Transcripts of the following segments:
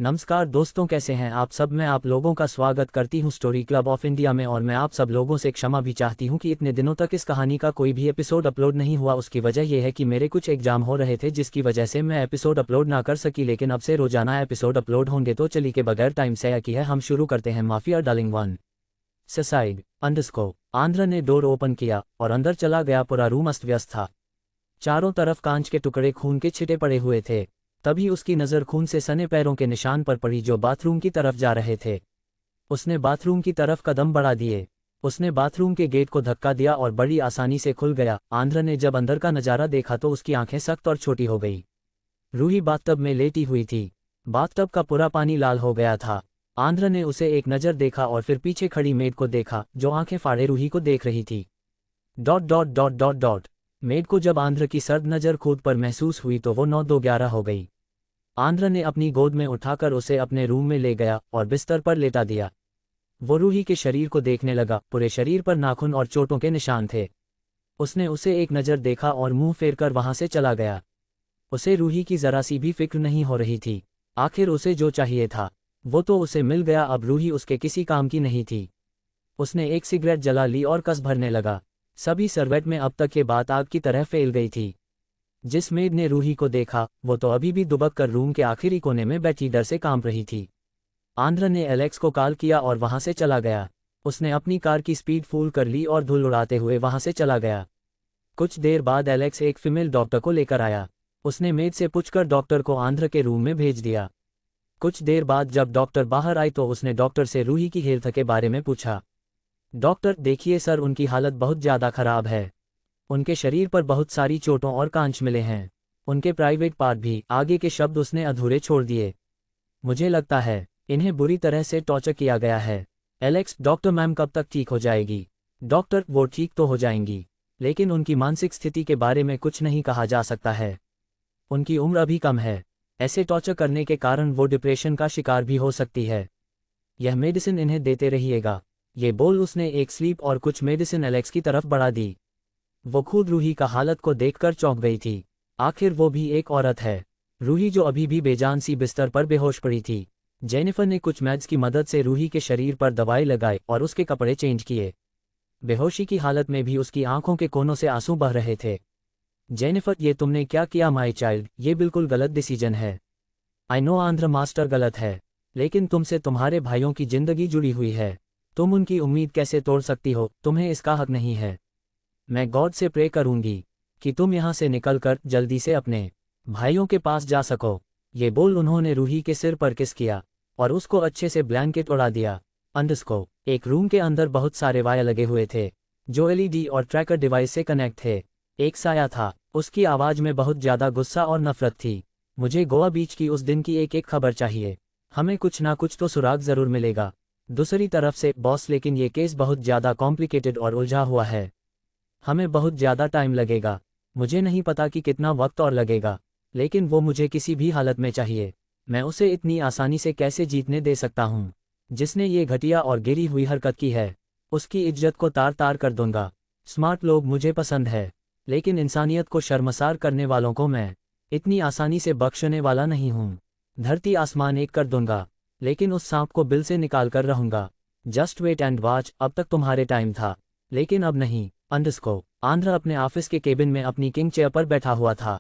नमस्कार दोस्तों, कैसे हैं आप सब। मैं आप लोगों का स्वागत करती हूं स्टोरी क्लब ऑफ इंडिया में। और मैं आप सब लोगों से क्षमा भी चाहती हूं कि इतने दिनों तक इस कहानी का कोई भी एपिसोड अपलोड नहीं हुआ। उसकी वजह यह है कि मेरे कुछ एग्जाम हो रहे थे, जिसकी वजह से मैं एपिसोड अपलोड ना कर सकी। लेकिन अब से रोजाना एपिसोड अपलोड होंगे। तो चलिए के बगैर टाइम से की है, हम शुरू करते हैं। Mafia darling 1 suicide underscore. Andhra ने डोर ओपन किया और अंदर चला गया। पूरा रूम अस्त व्यस्त था। चारों तरफ कांच के टुकड़े खून के छिटे पड़े हुए थे। तभी उसकी नज़र खून से सने पैरों के निशान पर पड़ी, जो बाथरूम की तरफ जा रहे थे। उसने बाथरूम की तरफ कदम बढ़ा दिए। उसने बाथरूम के गेट को धक्का दिया और बड़ी आसानी से खुल गया। आंध्र ने जब अंदर का नज़ारा देखा तो उसकी आंखें सख्त और छोटी हो गई। रूही बाथटब में लेटी हुई थी। बाथटब का पूरा पानी लाल हो गया था। आंध्र ने उसे एक नज़र देखा और फिर पीछे खड़ी मेड को देखा, जो आंखें फाड़े रूही को देख रही थी। Dot dot dot dot dot made को जब आंध्र की सर्द नज़र खुद पर महसूस हुई तो वो 9-2-11 हो गई। आंध्र ने अपनी गोद में उठाकर उसे अपने रूम में ले गया और बिस्तर पर लेटा दिया। वो रूही के शरीर को देखने लगा। पूरे शरीर पर नाखून और चोटों के निशान थे। उसने उसे एक नज़र देखा और मुंह फेरकर वहां से चला गया। उसे रूही की जरा सी भी फिक्र नहीं हो रही थी। आखिर उसे जो चाहिए था वो तो उसे मिल गया। अब रूही उसके किसी काम की नहीं थी। उसने एक सिगरेट जला ली और कस भरने लगा। सभी सर्वेंट में अब तक ये बात आग की तरह फैल गई थी। जिस मेड ने रूही को देखा वो तो अभी भी दुबक कर रूम के आखिरी कोने में बैठी डर से कांप रही थी। आंध्र ने एलेक्स को कॉल किया और वहां से चला गया। उसने अपनी कार की स्पीड फुल कर ली और धूल उड़ाते हुए वहां से चला गया। कुछ देर बाद एलेक्स एक फीमेल डॉक्टर को लेकर आया। उसने मेड से पूछकर डॉक्टर को आंध्र के रूम में भेज दिया। कुछ देर बाद जब डॉक्टर बाहर आई तो उसने डॉक्टर से रूही की हेल्थ के बारे में पूछा। डॉक्टर, देखिए सर, उनकी हालत बहुत ज़्यादा खराब है। उनके शरीर पर बहुत सारी चोटों और कांच मिले हैं। उनके प्राइवेट पार्ट भी। आगे के शब्द उसने अधूरे छोड़ दिए। मुझे लगता है इन्हें बुरी तरह से टॉर्चर किया गया है। एलेक्स, डॉक्टर मैम कब तक ठीक हो जाएगी। डॉक्टर, वो ठीक तो हो जाएंगी, लेकिन उनकी मानसिक स्थिति के बारे में कुछ नहीं कहा जा सकता है। उनकी उम्र अभी कम है। ऐसे टॉर्चर करने के कारण वो डिप्रेशन का शिकार भी हो सकती है। यह मेडिसिन इन्हें देते रहिएगा। ये बोल उसने एक स्लीप और कुछ मेडिसिन एलेक्स की तरफ बढ़ा दी। वो खुद रूही का हालत को देखकर चौंक गई थी। आखिर वो भी एक औरत है। रूही जो अभी भी बेजान सी बिस्तर पर बेहोश पड़ी थी। जेनिफर ने कुछ मैड्स की मदद से रूही के शरीर पर दवाई लगाई और उसके कपड़े चेंज किए। बेहोशी की हालत में भी उसकी आंखों के कोनों से आंसू बह रहे थे। जेनिफर, ये तुमने क्या किया माय चाइल्ड, ये बिल्कुल गलत डिसीजन है। आई नो आंध्र मास्टर गलत है, लेकिन तुमसे तुम्हारे भाइयों की जिंदगी जुड़ी हुई है। तुम उनकी उम्मीद कैसे तोड़ सकती हो। तुम्हें इसका हक नहीं है। मैं गॉड से प्रे करूंगी कि तुम यहाँ से निकलकर जल्दी से अपने भाइयों के पास जा सको। ये बोल उन्होंने रूही के सिर पर किस किया और उसको अच्छे से ब्लैंकेट उड़ा दिया। अंडरस्को। एक रूम के अंदर बहुत सारे वायर लगे हुए थे, जो एलईडी और ट्रैकर डिवाइस से कनेक्ट थे। एक साया था। उसकी आवाज़ में बहुत ज़्यादा गुस्सा और नफरत थी। मुझे गोवा बीच की उस दिन की एक एक खबर चाहिए। हमें कुछ ना कुछ तो सुराग ज़रूर मिलेगा। दूसरी तरफ से, बॉस, लेकिन ये केस बहुत ज़्यादा कॉम्प्लिकेटेड और उलझा हुआ है। हमें बहुत ज़्यादा टाइम लगेगा। मुझे नहीं पता कि कितना वक्त और लगेगा, लेकिन वो मुझे किसी भी हालत में चाहिए। मैं उसे इतनी आसानी से कैसे जीतने दे सकता हूँ। जिसने ये घटिया और गिरी हुई हरकत की है, उसकी इज्जत को तार तार कर दूंगा। स्मार्ट लोग मुझे पसंद है, लेकिन इंसानियत को शर्मसार करने वालों को मैं इतनी आसानी से बख्शने वाला नहीं हूँ। धरती आसमान एक कर दूंगा, लेकिन उस सांप को बिल से निकाल कर रहूंगा। Just wait and watch. अब तक तुम्हारे टाइम था, लेकिन अब नहीं। अंडरस्को। आंध्र अपने ऑफिस के केबिन में अपनी किंग चेयर पर बैठा हुआ था,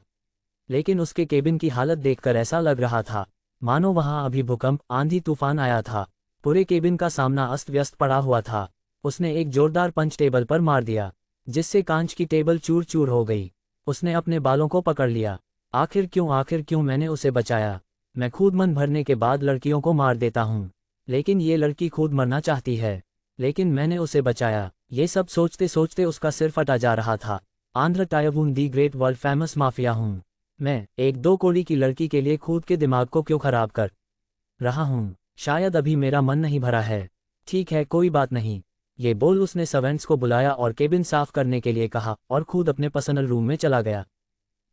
लेकिन उसके केबिन की हालत देखकर ऐसा लग रहा था मानो वहां अभी भूकंप, आंधी तूफान आया था। पूरे केबिन का सामना अस्त व्यस्त पड़ा हुआ था। उसने एक जोरदार पंच टेबल पर मार दिया, जिससे कांच की टेबल चूर चूर हो गई। उसने अपने बालों को पकड़ लिया। आखिर क्यों मैंने उसे बचाया। मैं खुद मन भरने के बाद लड़कियों को मार देता हूँ, लेकिन ये लड़की खुद मरना चाहती है, लेकिन मैंने उसे बचाया। ये सब सोचते सोचते उसका सिर फटा जा रहा था। Andhra tycoon the great world famous mafia हूँ। मैं एक 2 कौड़ी की लड़की के लिए खुद के दिमाग को क्यों खराब कर रहा हूँ। शायद अभी मेरा मन नहीं भरा है। ठीक है, कोई बात नहीं। ये बोल उसने सर्वेंट्स को बुलाया और केबिन साफ करने के लिए कहा और खुद अपने पर्सनल रूम में चला गया।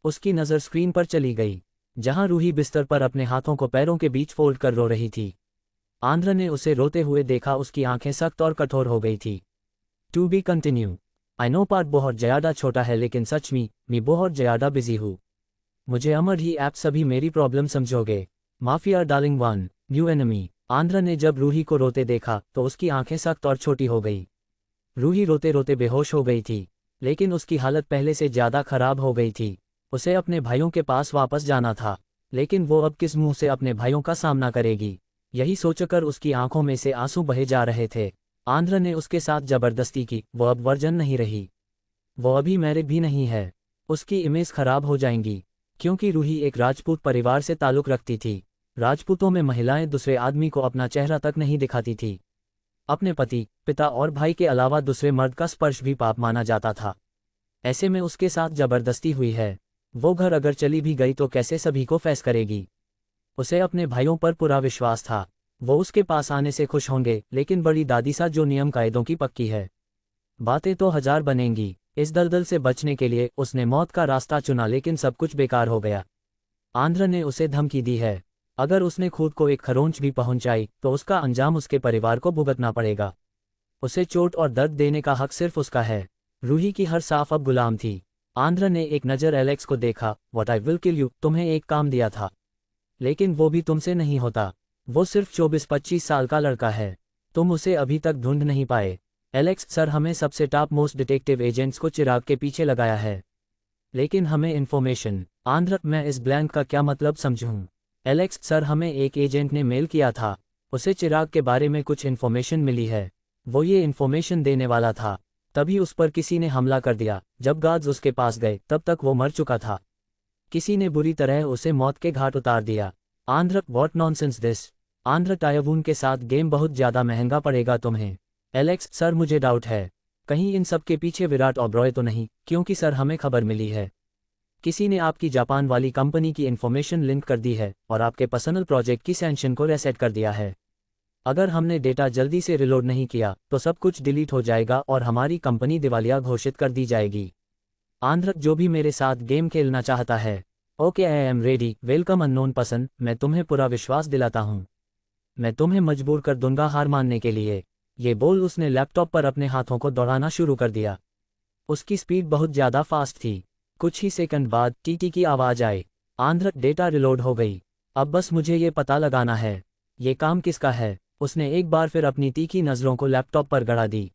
उसकी नज़र स्क्रीन पर चली गई, जहां रूही बिस्तर पर अपने हाथों को पैरों के बीच फोल्ड कर रो रही थी। आंध्र ने उसे रोते हुए देखा। उसकी आंखें सख्त और कठोर हो गई थी। To be continue. I know part बहुत ज़्यादा छोटा है, लेकिन सच में मैं बहुत ज़्यादा बिजी हूँ। मुझे अमर ही ऐप सभी मेरी प्रॉब्लम समझोगे। Mafia darling 1 new enemy. Andhra ने जब रूही को रोते देखा तो उसकी आंखें सख्त और छोटी हो गई। रूही रोते रोते बेहोश हो गई थी, लेकिन उसकी हालत पहले से ज्यादा खराब हो गई थी। उसे अपने भाइयों के पास वापस जाना था, लेकिन वो अब किस मुंह से अपने भाइयों का सामना करेगी, यही सोचकर उसकी आंखों में से आंसू बहे जा रहे थे। आंध्र ने उसके साथ जबरदस्ती की। वो अब वर्जन नहीं रही, वो अभी मैरिड भी नहीं है। उसकी इमेज खराब हो जाएंगी, क्योंकि रूही एक राजपूत परिवार से ताल्लुक रखती थी। राजपूतों में महिलाएं दूसरे आदमी को अपना चेहरा तक नहीं दिखाती थी। अपने पति, पिता और भाई के अलावा दूसरे मर्द का स्पर्श भी पाप माना जाता था। ऐसे में उसके साथ जबरदस्ती हुई है। वो घर अगर चली भी गई तो कैसे सभी को फेस करेगी। उसे अपने भाइयों पर पूरा विश्वास था। वो उसके पास आने से खुश होंगे, लेकिन बड़ी दादी साथ जो नियम कायदों की पक्की है, बातें तो हजार बनेंगी। इस दलदल से बचने के लिए उसने मौत का रास्ता चुना, लेकिन सब कुछ बेकार हो गया। आंध्र ने उसे धमकी दी है, अगर उसने खुद को एक खरोंच भी पहुंचाई तो उसका अंजाम उसके परिवार को भुगतना पड़ेगा। उसे चोट और दर्द देने का हक सिर्फ उसका है। रूही की हर सांस अब गुलाम थी। आंध्र ने एक नज़र एलेक्स को देखा। What I will kill you, तुम्हें एक काम दिया था, लेकिन वो भी तुमसे नहीं होता। वो सिर्फ 24-25 साल का लड़का है, तुम उसे अभी तक ढूंढ नहीं पाए। एलेक्स सर, हमें सबसे टॉप मोस्ट डिटेक्टिव एजेंट्स को चिराग के पीछे लगाया है, लेकिन हमें इन्फॉर्मेशन। आंध्र, मैं इस ब्लैंक का क्या मतलब समझूं? एलेक्स सर, हमें एक एजेंट ने मेल किया था, उसे चिराग के बारे में कुछ इन्फॉर्मेशन मिली है। वो ये इन्फॉर्मेशन देने वाला था, तभी उस पर किसी ने हमला कर दिया। जब गार्ड्स उसके पास गए तब तक वो मर चुका था। किसी ने बुरी तरह उसे मौत के घाट उतार दिया। Andhra, what nonsense this. Andhra, tycoon के साथ गेम बहुत ज्यादा महंगा पड़ेगा तुम्हें। एलेक्स सर, मुझे डाउट है, कहीं इन सब के पीछे विराट ओबरॉय तो नहीं, क्योंकि सर हमें खबर मिली है किसी ने आपकी जापान वाली कंपनी की इन्फॉर्मेशन लिंक कर दी है और आपके पर्सनल प्रोजेक्ट की सैंक्शन को रीसेट कर दिया है। अगर हमने डेटा जल्दी से रिलोड नहीं किया तो सब कुछ डिलीट हो जाएगा और हमारी कंपनी दिवालिया घोषित कर दी जाएगी। आंध्र, जो भी मेरे साथ गेम खेलना चाहता है, okay I am ready. Welcome unknown person, मैं तुम्हें पूरा विश्वास दिलाता हूँ, मैं तुम्हें मजबूर कर दूंगा हार मानने के लिए। ये बोल उसने लैपटॉप पर अपने हाथों को दौड़ाना शुरू कर दिया। उसकी स्पीड बहुत ज़्यादा फास्ट थी। कुछ ही सेकंड बाद टीटी की आवाज़ आई। आंध्र, डेटा रिलोड हो गई, अब बस मुझे ये पता लगाना है ये काम किसका है। उसने एक बार फिर अपनी तीखी नज़रों को लैपटॉप पर गड़ा दी।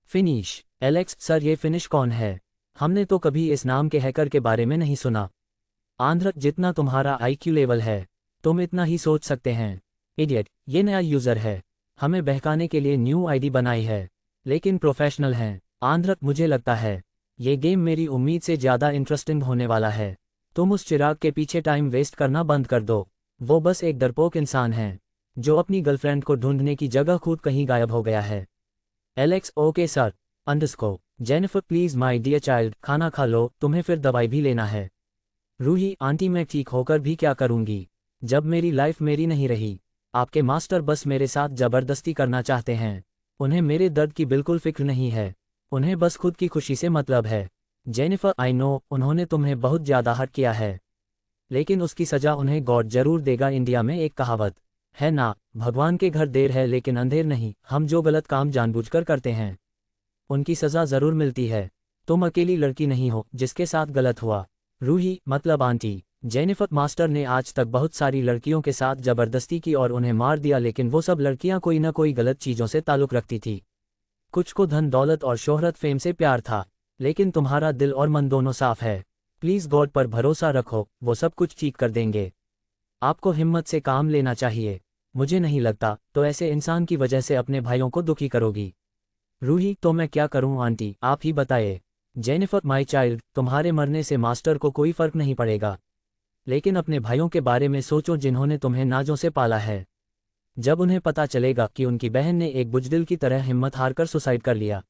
फिनिश। एलेक्स सर, ये फिनिश कौन है? हमने तो कभी इस नाम के हैकर के बारे में नहीं सुना। आंध्र, जितना तुम्हारा आईक्यू लेवल है तुम इतना ही सोच सकते हैं। इडियट, ये नया यूज़र है, हमें बहकाने के लिए न्यू आईडी बनाई है, लेकिन प्रोफेशनल हैं। आंध्र, मुझे लगता है ये गेम मेरी उम्मीद से ज़्यादा इंटरेस्टिंग होने वाला है। तुम उस चिराग के पीछे टाइम वेस्ट करना बंद कर दो। वो बस एक डरपोक इंसान है जो अपनी गर्लफ्रेंड को ढूंढने की जगह खुद कहीं गायब हो गया है। Alex, okay sir. Underscore. Jennifer, please my dear child, खाना खा लो, तुम्हें फिर दवाई भी लेना है। रूही, आंटी मैं ठीक होकर भी क्या करूँगी जब मेरी लाइफ मेरी नहीं रही। आपके मास्टर बस मेरे साथ ज़बरदस्ती करना चाहते हैं, उन्हें मेरे दर्द की बिल्कुल फिक्र नहीं है, उन्हें बस खुद की खुशी से मतलब है। जेनिफर, आई नो उन्होंने तुम्हें बहुत ज़्यादा हर्ट किया है, लेकिन उसकी सज़ा उन्हें गॉड जरूर देगा। इंडिया में एक कहावत है ना, भगवान के घर देर है लेकिन अंधेर नहीं। हम जो गलत काम जानबूझकर करते हैं उनकी सज़ा ज़रूर मिलती है। तुम अकेली लड़की नहीं हो जिसके साथ गलत हुआ। रूही, मतलब आंटी। जेनिफर, मास्टर ने आज तक बहुत सारी लड़कियों के साथ ज़बरदस्ती की और उन्हें मार दिया, लेकिन वो सब लड़कियां कोई ना कोई गलत चीज़ों से ताल्लुक़ रखती थी। कुछ को धन दौलत और शोहरत फेम से प्यार था, लेकिन तुम्हारा दिल और मन दोनों साफ है। प्लीज़ गॉड पर भरोसा रखो, वो सब कुछ ठीक कर देंगे। आपको हिम्मत से काम लेना चाहिए। मुझे नहीं लगता तो ऐसे इंसान की वजह से अपने भाइयों को दुखी करोगी। रूही, तो मैं क्या करूं आंटी, आप ही बताइए। जेनिफर, माय चाइल्ड, तुम्हारे मरने से मास्टर को कोई फर्क नहीं पड़ेगा, लेकिन अपने भाइयों के बारे में सोचो जिन्होंने तुम्हें नाजों से पाला है। जब उन्हें पता चलेगा कि उनकी बहन ने एक बुजदिल की तरह हिम्मत हारकर सुसाइड कर लिया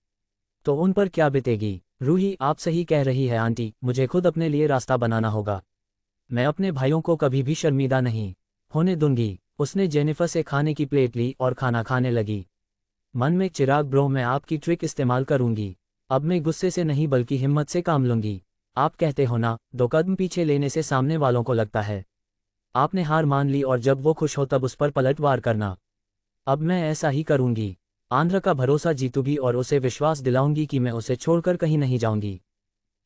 तो उन पर क्या बीतेगी। रूही, आप सही कह रही है आंटी, मुझे खुद अपने लिए रास्ता बनाना होगा। मैं अपने भाइयों को कभी भी शर्मिंदा नहीं होने दूंगी। उसने जेनिफर से खाने की प्लेट ली और खाना खाने लगी। मन में, चिराग ब्रो, मैं आपकी ट्रिक इस्तेमाल करूंगी। अब मैं गुस्से से नहीं बल्कि हिम्मत से काम लूंगी। आप कहते हो ना, 2 कदम पीछे लेने से सामने वालों को लगता है आपने हार मान ली, और जब वो खुश हो तब उस पर पलटवार करना। अब मैं ऐसा ही करूंगी। आंध्र का भरोसा जीतूंगी और उसे विश्वास दिलाऊंगी कि मैं उसे छोड़कर कहीं नहीं जाऊंगी।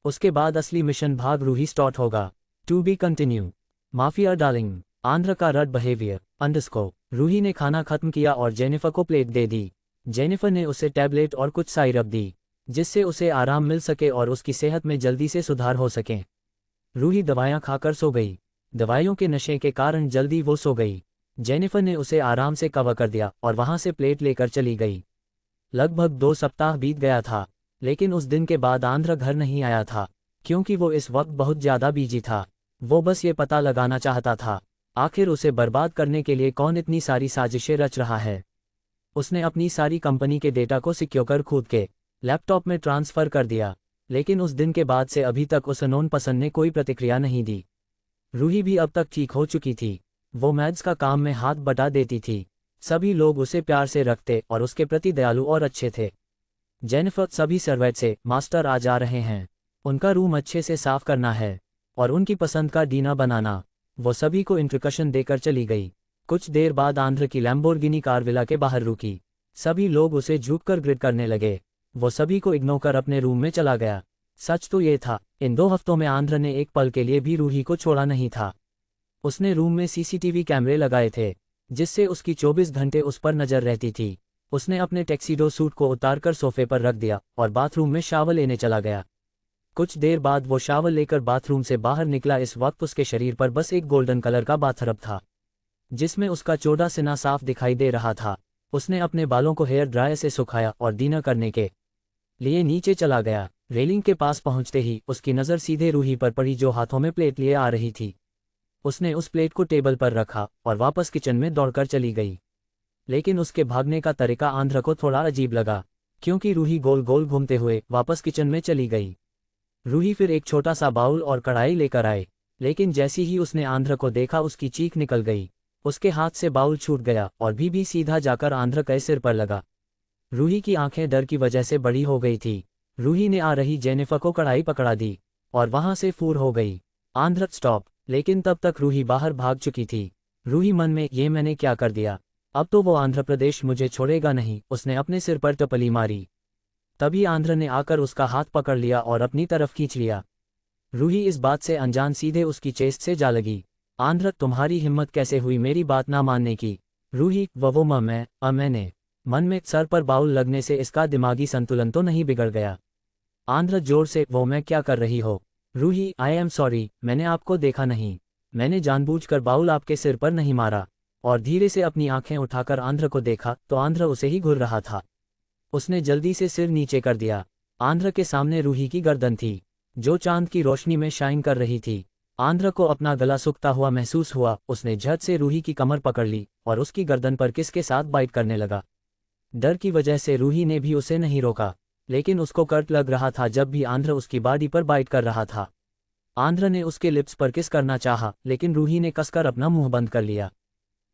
उसके बाद असली मिशन भाग रूही स्टार्ट होगा। To be continue. Mafia darling. Andhra का रड बिहेवियर अंडरस्कोर। रूही ने खाना खत्म किया और जेनिफर को प्लेट दे दी। जेनिफर ने उसे टैबलेट और कुछ साइरप दी, जिससे उसे आराम मिल सके और उसकी सेहत में जल्दी से सुधार हो सके। रूही दवाइयाँ खाकर सो गई। दवाइयों के नशे के कारण जल्दी वो सो गई। जेनिफर ने उसे आराम से कवर कर दिया और वहाँ से प्लेट लेकर चली गई। लगभग 2 सप्ताह बीत गया था, लेकिन उस दिन के बाद आंध्र घर नहीं आया था, क्योंकि वो इस वक्त बहुत ज़्यादा बिजी था। वो बस ये पता लगाना चाहता था, आखिर उसे बर्बाद करने के लिए कौन इतनी सारी साजिशें रच रहा है। उसने अपनी सारी कंपनी के डेटा को सिक्योर कर खुद के लैपटॉप में ट्रांसफ़र कर दिया, लेकिन उस दिन के बाद से अभी तक उस अननोन पर्सन ने कोई प्रतिक्रिया नहीं दी। रूही भी अब तक ठीक हो चुकी थी। वो मैथ्स का काम में हाथ बटा देती थी। सभी लोग उसे प्यार से रखते और उसके प्रति दयालु और अच्छे थे। जेनिफर सभी सर्वेंट से, मास्टर आ जा रहे हैं, उनका रूम अच्छे से साफ करना है और उनकी पसंद का डिनर बनाना। वो सभी को इंस्ट्रक्शन देकर चली गई। कुछ देर बाद आंध्र की लैम्बोर्गिनी कार विला के बाहर रुकी। सभी लोग उसे झुककर ग्रिड करने लगे। वो सभी को इग्नोर कर अपने रूम में चला गया। सच तो ये था, इन 2 हफ्तों में आंध्र ने एक पल के लिए भी रूही को छोड़ा नहीं था। उसने रूम में सीसीटीवी कैमरे लगाए थे, जिससे उसकी 24 घंटे उस पर नजर रहती थी। उसने अपने टैक्सीडो सूट को उतारकर सोफे पर रख दिया और बाथरूम में शावर लेने चला गया। कुछ देर बाद वो शावर लेकर बाथरूम से बाहर निकला। इस वक्त उसके शरीर पर बस एक गोल्डन कलर का बाथरब था, जिसमें उसका चौड़ा सीना साफ दिखाई दे रहा था। उसने अपने बालों को हेयर ड्रायर से सुखाया और डिनर करने के लिए नीचे चला गया। रेलिंग के पास पहुंचते ही उसकी नज़र सीधे रूही पर पड़ी, जो हाथों में प्लेट लिए आ रही थी। उसने उस प्लेट को टेबल पर रखा और वापस किचन में दौड़कर चली गई। लेकिन उसके भागने का तरीका आंध्र को थोड़ा अजीब लगा, क्योंकि रूही गोल गोल घूमते हुए वापस किचन में चली गई। रूही फिर एक छोटा सा बाउल और कढ़ाई लेकर आए, लेकिन जैसी ही उसने आंध्र को देखा उसकी चीख निकल गई। उसके हाथ से बाउल छूट गया और भी सीधा जाकर आंध्र के सिर पर लगा। रूही की आंखें डर की वजह से बड़ी हो गई थी। रूही ने आ रही जेनिफर को कढ़ाई पकड़ा दी और वहां से फूर हो गई। आंध्र स्टॉप! लेकिन तब तक रूही बाहर भाग चुकी थी। रूही मन में, ये मैंने क्या कर दिया, अब तो वो आंध्र प्रदेश मुझे छोड़ेगा नहीं। उसने अपने सिर पर टपली मारी। तभी आंध्र ने आकर उसका हाथ पकड़ लिया और अपनी तरफ खींच लिया। रूही इस बात से अनजान सीधे उसकी चेस्ट से जा लगी। आंध्र, तुम्हारी हिम्मत कैसे हुई मेरी बात ना मानने की? रूही, वो मैंने। मन में सर पर बाउल लगने से इसका दिमागी संतुलन तो नहीं बिगड़ गया? आंध्र जोर से, वो मैं क्या कर रही हो? रूही, आई एम सॉरी, मैंने आपको देखा नहीं। मैंने जानबूझकर बाउल आपके सिर पर नहीं मारा। और धीरे से अपनी आंखें उठाकर आंध्र को देखा तो आंध्र उसे ही घूर रहा था। उसने जल्दी से सिर नीचे कर दिया। आंध्र के सामने रूही की गर्दन थी, जो चांद की रोशनी में शाइन कर रही थी। आंध्र को अपना गला सूखता हुआ महसूस हुआ। उसने झट से रूही की कमर पकड़ ली और उसकी गर्दन पर किस के साथ बाइट करने लगा। डर की वजह से रूही ने भी उसे नहीं रोका, लेकिन उसको कर्ट लग रहा था जब भी आंध्र उसकी बॉडी पर बाइट कर रहा था। आंध्र ने उसके लिप्स पर किस करना चाहा, लेकिन रूही ने कसकर अपना मुंह बंद कर लिया,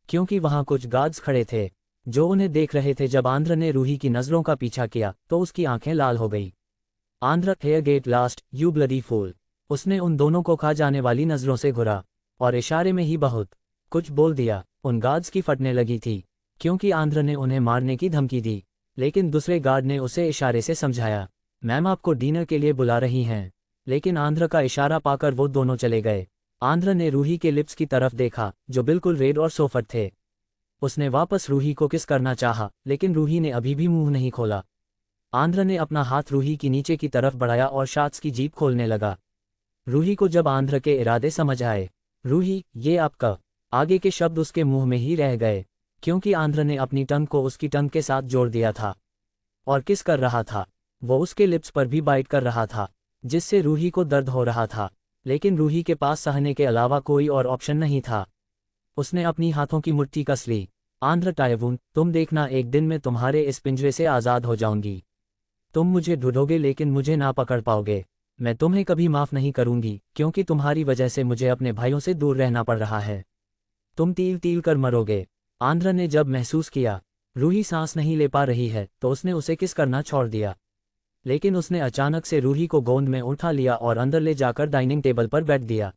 क्योंकि वहां कुछ गार्ड्स खड़े थे जो उन्हें देख रहे थे। जब आंध्र ने रूही की नज़रों का पीछा किया तो उसकी आंखें लाल हो गई। Andhra, here get lost, you bloody fool! उसने उन दोनों को खा जाने वाली नज़रों से घुरा और इशारे में ही बहुत कुछ बोल दिया। उन गार्ड्स की फटने लगी थी, क्योंकि आंध्र ने उन्हें मारने की धमकी दी, लेकिन दूसरे गार्ड ने उसे इशारे से समझाया, मैम आपको डिनर के लिए बुला रही हैं। लेकिन आंध्र का इशारा पाकर वो दोनों चले गए। आंध्र ने रूही के लिप्स की तरफ देखा, जो बिल्कुल रेड और सोफट थे। उसने वापस रूही को किस करना चाहा, लेकिन रूही ने अभी भी मुंह नहीं खोला। आंध्र ने अपना हाथ रूही की नीचे की तरफ बढ़ाया और शार्ट्स की जीप खोलने लगा। रूही को जब आंध्र के इरादे समझ आए, रूही, ये आपका, आगे के शब्द उसके मुंह में ही रह गए, क्योंकि आंध्र ने अपनी टंग को उसकी टंग के साथ जोड़ दिया था और किस कर रहा था। वो उसके लिप्स पर भी बाइट कर रहा था, जिससे रूही को दर्द हो रहा था, लेकिन रूही के पास सहने के अलावा कोई और ऑप्शन नहीं था। उसने अपनी हाथों की मुट्ठी कस ली। आंध्र, टाइवून, तुम देखना, एक दिन मैं तुम्हारे इस पिंजरे से आज़ाद हो जाऊंगी। तुम मुझे ढूंढोगे लेकिन मुझे ना पकड़ पाओगे। मैं तुम्हें कभी माफ़ नहीं करूंगी, क्योंकि तुम्हारी वजह से मुझे अपने भाइयों से दूर रहना पड़ रहा है। तुम तील तील कर मरोगे। आंध्र ने जब महसूस किया रूही सांस नहीं ले पा रही है तो उसने उसे किस करना छोड़ दिया, लेकिन उसने अचानक से रूही को गोंद में उठा लिया और अंदर ले जाकर डाइनिंग टेबल पर बैठ दिया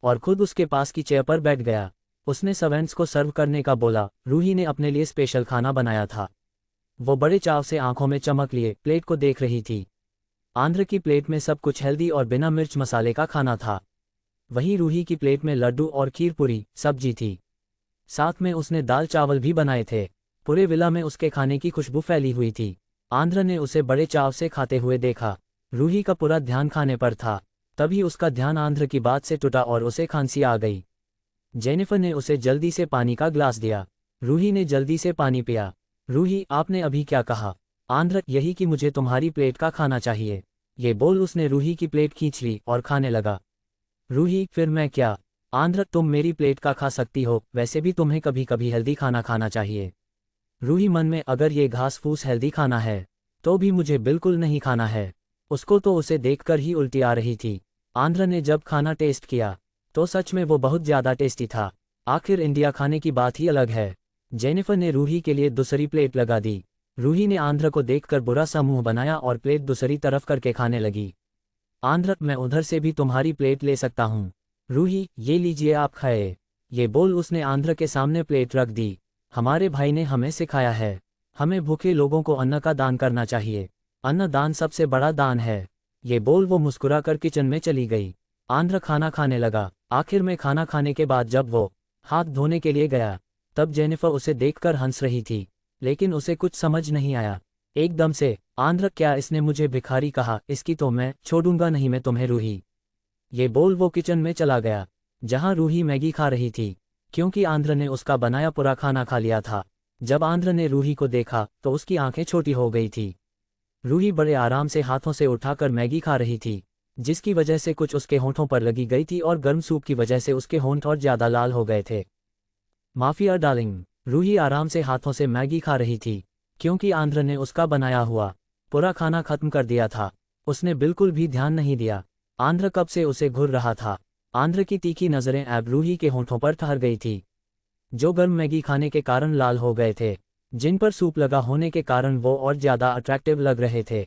और खुद उसके पास की चेयर पर बैठ गया। उसने सर्वेंट्स को सर्व करने का बोला। रूही ने अपने लिए स्पेशल खाना बनाया था। वो बड़े चाव से आंखों में चमक लिए प्लेट को देख रही थी। आंध्र की प्लेट में सब कुछ हेल्दी और बिना मिर्च मसाले का खाना था। वहीं रूही की प्लेट में लड्डू और खीर पूरी सब्जी थी। साथ में उसने दाल चावल भी बनाए थे। पूरे विला में उसके खाने की खुशबू फैली हुई थी। आंध्र ने उसे बड़े चाव से खाते हुए देखा। रूही का पूरा ध्यान खाने पर था। तभी उसका ध्यान आंध्र की बात से टूटा और उसे खांसी आ गई। जेनिफर ने उसे जल्दी से पानी का ग्लास दिया। रूही ने जल्दी से पानी पिया। रूही, आपने अभी क्या कहा? आंध्र, यही कि मुझे तुम्हारी प्लेट का खाना चाहिए। ये बोल उसने रूही की प्लेट खींच ली और खाने लगा। रूही, फिर मैं क्या? आंध्र, तुम मेरी प्लेट का खा सकती हो, वैसे भी तुम्हें कभी कभी हेल्दी खाना खाना चाहिए। रूही मन में, अगर ये घास फूस हेल्दी खाना है तो भी मुझे बिल्कुल नहीं खाना है। उसको तो उसे देखकर ही उल्टी आ रही थी। आंध्र ने जब खाना टेस्ट किया तो सच में वो बहुत ज़्यादा टेस्टी था। आखिर इंडिया खाने की बात ही अलग है। जेनिफर ने रूही के लिए दूसरी प्लेट लगा दी। रूही ने आंध्र को देखकर बुरा सा मुंह बनाया और प्लेट दूसरी तरफ करके खाने लगी। आंध्र, मैं उधर से भी तुम्हारी प्लेट ले सकता हूँ। रूही, ये लीजिए आप खाए। ये बोल उसने आंध्र के सामने प्लेट रख दी। हमारे भाई ने हमें सिखाया है, हमें भूखे लोगों को अन्न का दान करना चाहिए। अन्न दान सबसे बड़ा दान है। ये बोल वो मुस्कुराकर किचन में चली गई। आंध्र खाना खाने लगा। आखिर में खाना खाने के बाद जब वो हाथ धोने के लिए गया तब जेनिफर उसे देखकर हंस रही थी, लेकिन उसे कुछ समझ नहीं आया। एकदम से, आंध्र, क्या इसने मुझे भिखारी कहा? इसकी तो मैं छोड़ूंगा नहीं मैं तुम्हें रूही। ये बोल वो किचन में चला गया जहां रूही मैगी खा रही थी, क्योंकि आंध्र ने उसका बनाया पूरा खाना खा लिया था। जब आंध्र ने रूही को देखा तो उसकी आंखें छोटी हो गई थी। रूही बड़े आराम से हाथों से उठाकर मैगी खा रही थी, जिसकी वजह से कुछ उसके होंठों पर लगी गई थी और गर्म सूप की वजह से उसके होंठ और ज्यादा लाल हो गए थे। माफिया डार्लिंग, रूही आराम से हाथों से मैगी खा रही थी, क्योंकि आंध्र ने उसका बनाया हुआ पूरा खाना खत्म कर दिया था। उसने बिल्कुल भी ध्यान नहीं दिया। आंध्र कब से उसे घूर रहा था। आंध्र की तीखी नजरें अब रूही के होंठों पर ठहर गई थी, जो गर्म मैगी खाने के कारण लाल हो गए थे, जिन पर सूप लगा होने के कारण वो और ज्यादा अट्रैक्टिव लग रहे थे।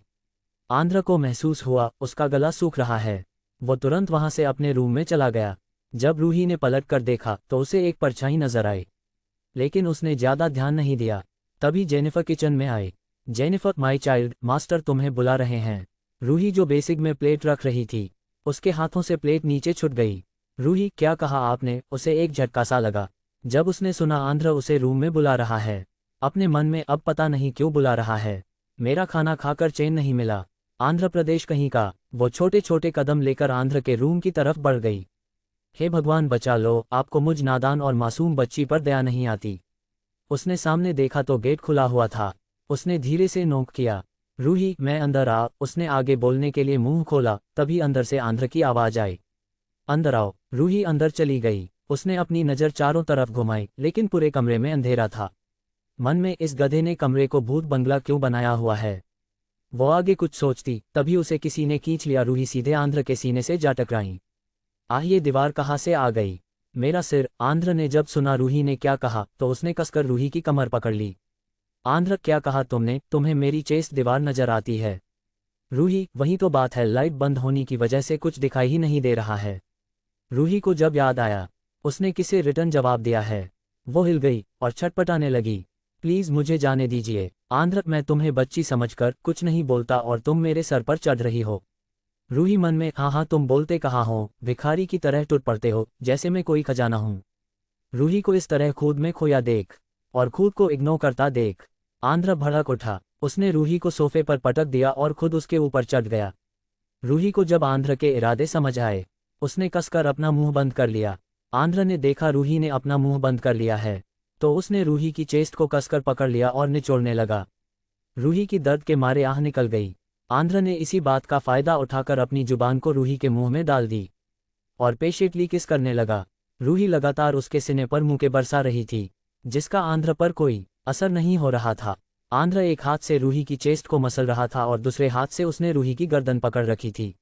आंध्र को महसूस हुआ उसका गला सूख रहा है। वो तुरंत वहां से अपने रूम में चला गया। जब रूही ने पलट कर देखा तो उसे एक परछाई नजर आई, लेकिन उसने ज्यादा ध्यान नहीं दिया। तभी जेनिफर किचन में आई। जेनिफर, माय चाइल्ड, मास्टर तुम्हें बुला रहे हैं। रूही जो बेसिक में प्लेट रख रही थी, उसके हाथों से प्लेट नीचे छूट गई। रूही, क्या कहा आपने? उसे एक झटका सा लगा जब उसने सुना आंध्र उसे रूम में बुला रहा है। अपने मन में, अब पता नहीं क्यों बुला रहा है, मेरा खाना खाकर चैन नहीं मिला। आंध्र प्रदेश कहीं का। वो छोटे छोटे कदम लेकर आंध्र के रूम की तरफ बढ़ गई। हे भगवान बचा लो, आपको मुझ नादान और मासूम बच्ची पर दया नहीं आती। उसने सामने देखा तो गेट खुला हुआ था। उसने धीरे से नोक किया, रूही, मैं अंदर आ। उसने आगे बोलने के लिए मुंह खोला, तभी अंदर से आंध्र की आवाज आई, अंदर आओ। रूही अंदर चली गई। उसने अपनी नज़र चारों तरफ घुमाई, लेकिन पूरे कमरे में अंधेरा था। मन में, इस गधे ने कमरे को भूत बंगला क्यों बनाया हुआ है? वो आगे कुछ सोचती तभी उसे किसी ने खींच लिया। रूही सीधे आंध्र के सीने से जा टकराई। ये दीवार कहाँ से आ गई? मेरा सिर। आंध्र ने जब सुना रूही ने क्या कहा तो उसने कसकर रूही की कमर पकड़ ली। आंध्र, क्या कहा तुमने? तुम्हें मेरी चेस्ट दीवार नजर आती है? रूही, वही तो बात है, लाइट बंद होने की वजह से कुछ दिखाई ही नहीं दे रहा है। रूही को जब याद आया उसने किसे रिटर्न जवाब दिया है, वो हिल गई और छटपटाने लगी। प्लीज मुझे जाने दीजिए। आंध्र, मैं तुम्हें बच्ची समझकर कुछ नहीं बोलता और तुम मेरे सर पर चढ़ रही हो। रूही मन में, हाँ हाँ, तुम बोलते कहाँ हो? भिखारी की तरह टूट पड़ते हो जैसे मैं कोई खजाना हूँ। रूही को इस तरह खुद में खोया देख और खुद को इग्नोर करता देख आंध्र भड़क उठा। उसने रूही को सोफे पर पटक दिया और खुद उसके ऊपर चढ़ गया। रूही को जब आंध्र के इरादे समझ आए उसने कसकर अपना मुंह बंद कर लिया। आंध्र ने देखा रूही ने अपना मुंह बंद कर लिया है तो उसने रूही की चेस्ट को कसकर पकड़ लिया और निचोड़ने लगा। रूही की दर्द के मारे आह निकल गई। आंध्र ने इसी बात का फायदा उठाकर अपनी जुबान को रूही के मुंह में डाल दी और पेशेंटली किस करने लगा। रूही लगातार उसके सीने पर मुंह के बरसा रही थी, जिसका आंध्र पर कोई असर नहीं हो रहा था। आंध्र एक हाथ से रूही की चेस्ट को मसल रहा था और दूसरे हाथ से उसने रूही की गर्दन पकड़ रखी थी।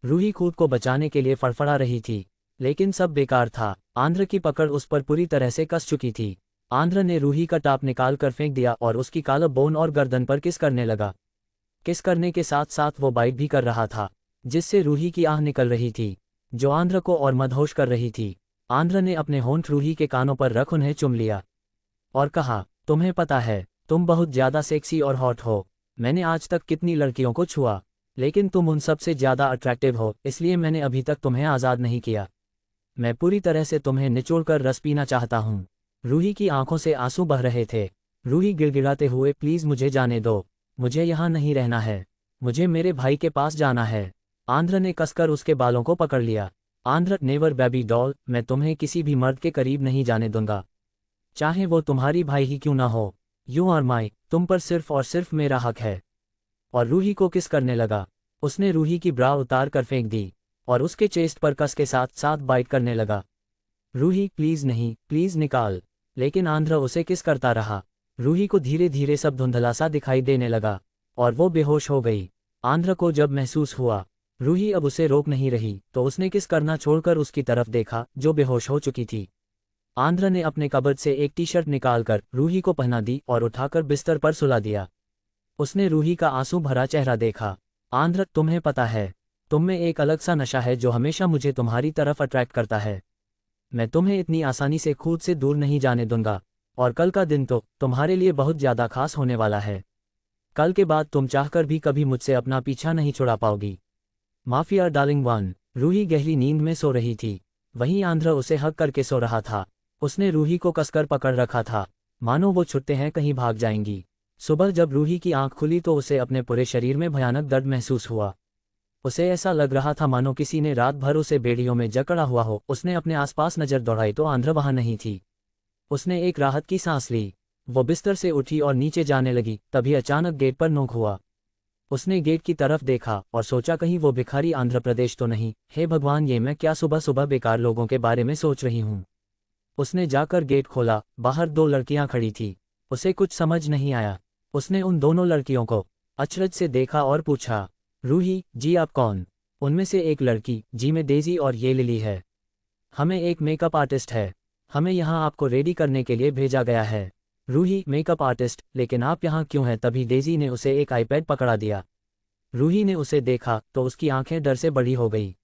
रूही खुद को बचाने के लिए फड़फड़ा रही थी, लेकिन सब बेकार था। आंध्र की पकड़ उस पर पूरी तरह से कस चुकी थी। आंध्र ने रूही का टाप निकाल कर फेंक दिया और उसकी कॉलर बोन और गर्दन पर किस करने लगा। किस करने के साथ साथ वो बाइट भी कर रहा था, जिससे रूही की आह निकल रही थी, जो आंध्र को और मदहोश कर रही थी। आंध्र ने अपने होंठ रूही के कानों पर रख उन्हें चुम लिया और कहा, तुम्हें पता है तुम बहुत ज्यादा सेक्सी और हॉट हो। मैंने आज तक कितनी लड़कियों को छुआ, लेकिन तुम उन सब से ज्यादा अट्रैक्टिव हो, इसलिए मैंने अभी तक तुम्हें आज़ाद नहीं किया। मैं पूरी तरह से तुम्हें निचोड़कर रस पीना चाहता हूँ। रूही की आंखों से आंसू बह रहे थे। रूही गिड़गिड़ाते हुए, प्लीज मुझे जाने दो, मुझे यहाँ नहीं रहना है, मुझे मेरे भाई के पास जाना है। आंध्र ने कसकर उसके बालों को पकड़ लिया। आंध्र, नेवर बेबी डॉल, मैं तुम्हें किसी भी मर्द के करीब नहीं जाने दूंगा, चाहे वो तुम्हारी भाई ही क्यों ना हो। यू आर माई, तुम पर सिर्फ और सिर्फ मेरा हक है। और रूही को किस करने लगा। उसने रूही की ब्रा उतार कर फेंक दी और उसके चेस्ट पर कस के साथ साथ बाइट करने लगा। रूही, प्लीज नहीं, प्लीज निकाल। लेकिन आंध्र उसे किस करता रहा। रूही को धीरे धीरे सब धुंधला सा दिखाई देने लगा और वो बेहोश हो गई। आंध्र को जब महसूस हुआ रूही अब उसे रोक नहीं रही, तो उसने किस करना छोड़कर उसकी तरफ देखा जो बेहोश हो चुकी थी। आंध्र ने अपने कबर्ड से एक टी शर्ट निकालकर रूही को पहना दी और उठाकर बिस्तर पर सुला दिया। उसने रूही का आंसू भरा चेहरा देखा। आंध्र, तुम्हें पता है, तुम में एक अलग सा नशा है जो हमेशा मुझे तुम्हारी तरफ अट्रैक्ट करता है। मैं तुम्हें इतनी आसानी से खुद से दूर नहीं जाने दूंगा, और कल का दिन तो तुम्हारे लिए बहुत ज़्यादा खास होने वाला है। कल के बाद तुम चाहकर भी कभी मुझसे अपना पीछा नहीं छुड़ा पाओगी। Mafia darling one. रूही गहरी नींद में सो रही थी, वहीं आंध्र उसे हक करके सो रहा था। उसने रूही को कसकर पकड़ रखा था, मानो वो छुट्टे हैं कहीं भाग जाएंगी। सुबह जब रूही की आंख खुली तो उसे अपने पूरे शरीर में भयानक दर्द महसूस हुआ। उसे ऐसा लग रहा था मानो किसी ने रात भर उसे बेड़ियों में जकड़ा हुआ हो। उसने अपने आसपास नजर दौड़ाई तो आंध्र वहां नहीं थी। उसने एक राहत की सांस ली। वो बिस्तर से उठी और नीचे जाने लगी, तभी अचानक गेट पर नॉक हुआ। उसने गेट की तरफ देखा और सोचा कहीं वो भिखारी आंध्र प्रदेश तो नहीं। हे भगवान, ये मैं क्या सुबह सुबह बेकार लोगों के बारे में सोच रही हूँ। उसने जाकर गेट खोला। बाहर दो लड़कियां खड़ी थी। उसे कुछ समझ नहीं आया। उसने उन दोनों लड़कियों को अचरज से देखा और पूछा, रूही जी आप कौन। उनमें से एक लड़की, जी मैं डेजी और ये लिली है। हमें एक मेकअप आर्टिस्ट है, हमें यहाँ आपको रेडी करने के लिए भेजा गया है। रूही, मेकअप आर्टिस्ट, लेकिन आप यहाँ क्यों हैं। तभी डेजी ने उसे एक आईपैड पकड़ा दिया। रूही ने उसे देखा तो उसकी आंखें डर से बड़ी हो गई।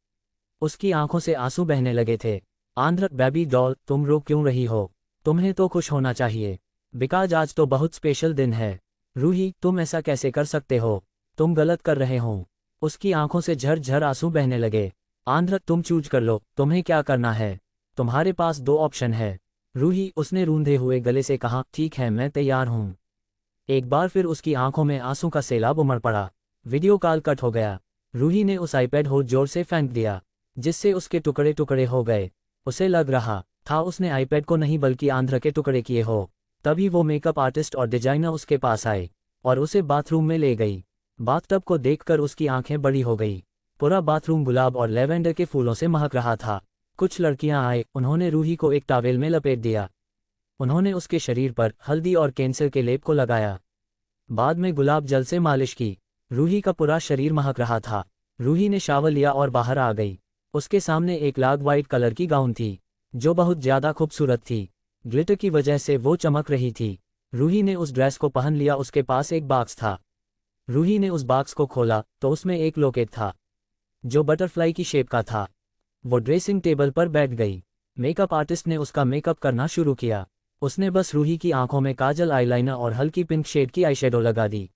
उसकी आंखों से आंसू बहने लगे थे। आंध्र, बेबी डॉल, तुम रो क्यों रही हो। तुम्हें तो खुश होना चाहिए, बिकॉज आज तो बहुत स्पेशल दिन है। रूही, तुम ऐसा कैसे कर सकते हो, तुम गलत कर रहे हो। उसकी आंखों से झरझर आंसू बहने लगे। आंध्र, तुम चूज कर लो, तुम्हें क्या करना है। तुम्हारे पास दो ऑप्शन है। रूही, उसने रूंधे हुए गले से कहा, ठीक है मैं तैयार हूँ। एक बार फिर उसकी आंखों में आंसू का सैलाब उमड़ पड़ा। वीडियो कॉल कट हो गया। रूही ने उस आईपैड को जोर से फेंक दिया, जिससे उसके टुकड़े टुकड़े हो गए। उसे लग रहा था उसने आईपैड को नहीं बल्कि आंध्र के टुकड़े किए हो। तभी वो मेकअप आर्टिस्ट और डिजाइनर उसके पास आए और उसे बाथरूम में ले गई। बाथटब को देखकर उसकी आंखें बड़ी हो गई। पूरा बाथरूम गुलाब और लेवेंडर के फूलों से महक रहा था। कुछ लड़कियां आए, उन्होंने रूही को एक टॉवेल में लपेट दिया। उन्होंने उसके शरीर पर हल्दी और कैंसर के लेप को लगाया। बाद में गुलाब जल से मालिश की। रूही का पूरा शरीर महक रहा था। रूही ने शावर लिया और बाहर आ गई। उसके सामने एक लाग वाइट कलर की गाउन थी, जो बहुत ज्यादा खूबसूरत थी। ग्लिटर की वजह से वो चमक रही थी। रूही ने उस ड्रेस को पहन लिया। उसके पास एक बॉक्स था। रूही ने उस बॉक्स को खोला तो उसमें एक लॉकेट था, जो बटरफ्लाई की शेप का था। वो ड्रेसिंग टेबल पर बैठ गई। मेकअप आर्टिस्ट ने उसका मेकअप करना शुरू किया। उसने बस रूही की आंखों में काजल, आईलाइनर और हल्की पिंक शेड की आईशैडो लगा दी।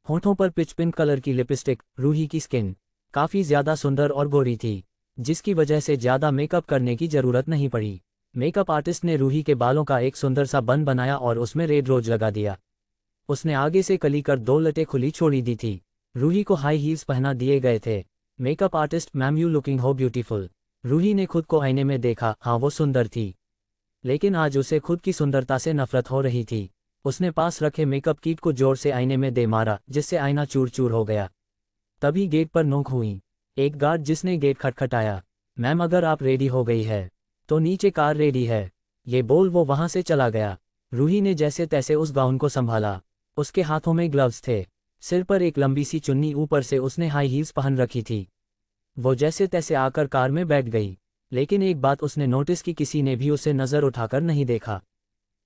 होंठों पर पिच पिंक कलर की लिपस्टिक। रूही की स्किन काफी ज्यादा सुंदर और गोरी थी, जिसकी वजह से ज्यादा मेकअप करने की जरूरत नहीं पड़ी। मेकअप आर्टिस्ट ने रूही के बालों का एक सुंदर सा बन बनाया और उसमें रेड रोज लगा दिया। उसने आगे से कली कर दो लटें खुली छोड़ी दी थी। रूही को हाई हील्स पहना दिए गए थे। Makeup artist, ma'am you looking हो ब्यूटीफुल। रूही ने खुद को आईने में देखा। हाँ, वो सुंदर थी, लेकिन आज उसे खुद की सुंदरता से नफरत हो रही थी। उसने पास रखे मेकअप किट को जोर से आईने में दे मारा, जिससे आईना चूर चूर हो गया। तभी गेट पर नोक हुई। एक गार्ड, जिसने गेट खटखटाया। मैम, अगर आप रेडी हो गई है तो नीचे कार रेडी है, ये बोल वो वहां से चला गया। रूही ने जैसे तैसे उस गाउन को संभाला। उसके हाथों में ग्लव्स थे, सिर पर एक लंबी सी चुन्नी, ऊपर से उसने हाई हील्स पहन रखी थी। वो जैसे तैसे आकर कार में बैठ गई। लेकिन एक बात उसने नोटिस की, किसी ने भी उसे नजर उठाकर नहीं देखा।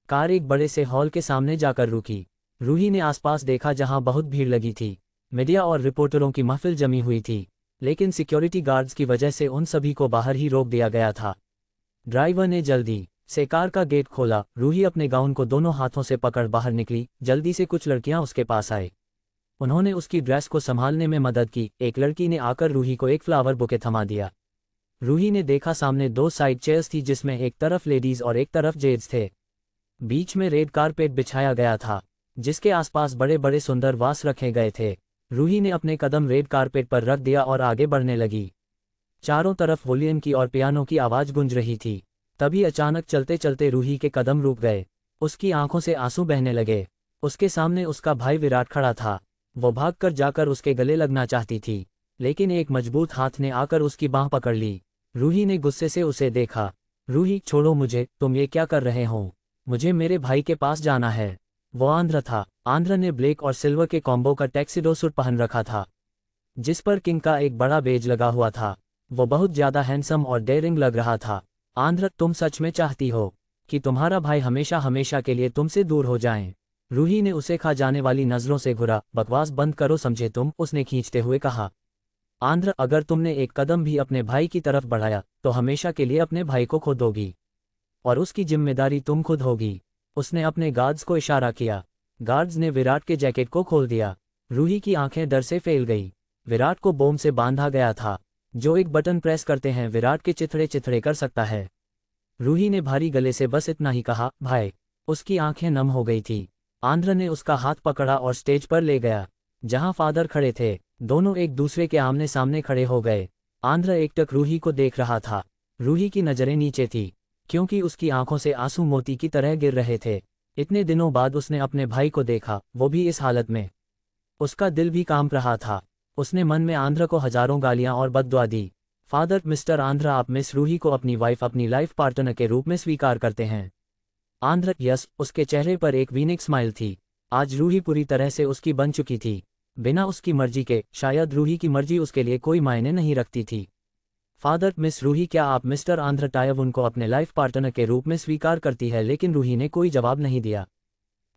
कार एक बड़े से हॉल के सामने जाकर रुकी। रूही ने आसपास देखा, जहां बहुत भीड़ लगी थी। मीडिया और रिपोर्टरों की महफिल जमी हुई थी, लेकिन सिक्योरिटी गार्ड्स की वजह से उन सभी को बाहर ही रोक दिया गया था। ड्राइवर ने जल्दी से कार का गेट खोला। रूही अपने गाउन को दोनों हाथों से पकड़ बाहर निकली। जल्दी से कुछ लड़कियां उसके पास आए। उन्होंने उसकी ड्रेस को संभालने में मदद की। एक लड़की ने आकर रूही को एक फ्लावर बुके थमा दिया। रूही ने देखा सामने दो साइड चेयर्स थी, जिसमें एक तरफ लेडीज और एक तरफ जेंट्स थे। बीच में रेड कारपेट बिछाया गया था, जिसके आसपास बड़े बड़े सुंदर वास रखे गए थे। रूही ने अपने कदम रेड कारपेट पर रख दिया और आगे बढ़ने लगी। चारों तरफ वॉल्यूम की और पियानो की आवाज़ गूंज रही थी। तभी अचानक चलते चलते रूही के कदम रुक गए। उसकी आंखों से आंसू बहने लगे। उसके सामने उसका भाई विराट खड़ा था। वो भागकर जाकर उसके गले लगना चाहती थी, लेकिन एक मजबूत हाथ ने आकर उसकी बांह पकड़ ली। रूही ने गुस्से से उसे देखा। रूही, छोड़ो मुझे, तुम ये क्या कर रहे हो? मुझे मेरे भाई के पास जाना है। वो आंध्र था। आंध्र ने ब्लैक और सिल्वर के कॉम्बो का टैक्सिडो सूट पहन रखा था, जिस पर किंग का एक बड़ा बेज लगा हुआ था। वो बहुत ज्यादा हैंडसम और डेयरिंग लग रहा था। आंध्र, तुम सच में चाहती हो कि तुम्हारा भाई हमेशा हमेशा के लिए तुमसे दूर हो जाए? रूही ने उसे खा जाने वाली नजरों से घूरा। बकवास बंद करो, समझे तुम, उसने खींचते हुए कहा। आंध्र, अगर तुमने एक कदम भी अपने भाई की तरफ बढ़ाया तो हमेशा के लिए अपने भाई को खो दोगी, और उसकी जिम्मेदारी तुम खुद होगी। उसने अपने गार्ड्स को इशारा किया। गार्ड्स ने विराट के जैकेट को खोल दिया। रूही की आंखें डर से फैल गई। विराट को बोम से बांधा गया था, जो एक बटन प्रेस करते हैं विराट के चिथड़े चिथड़े कर सकता है। रूही ने भारी गले से बस इतना ही कहा, भाई। उसकी आंखें नम हो गई थी। आंध्र ने उसका हाथ पकड़ा और स्टेज पर ले गया, जहां फादर खड़े थे। दोनों एक दूसरे के आमने सामने खड़े हो गए। आंध्र एकटक रूही को देख रहा था। रूही की नजरें नीचे थी, क्योंकि उसकी आंखों से आंसू मोती की तरह गिर रहे थे। इतने दिनों बाद उसने अपने भाई को देखा, वो भी इस हालत में। उसका दिल भी कांप रहा था। उसने मन में आंध्र को हजारों गालियां और बद्दुआ दी। फादर, मिस्टर आंध्र, आप मिस रूही को अपनी वाइफ, अपनी लाइफ पार्टनर के रूप में स्वीकार करते हैं? आंध्र, यस। उसके चेहरे पर एक वीनिक स्माइल थी। आज रूही पूरी तरह से उसकी बन चुकी थी, बिना उसकी मर्जी के। शायद रूही की मर्जी उसके लिए कोई मायने नहीं रखती थी। फादर, मिस रूही, क्या आप मिस्टर आंध्र टायव उनको अपने लाइफ पार्टनर के रूप में स्वीकार करती है? लेकिन रूही ने कोई जवाब नहीं दिया।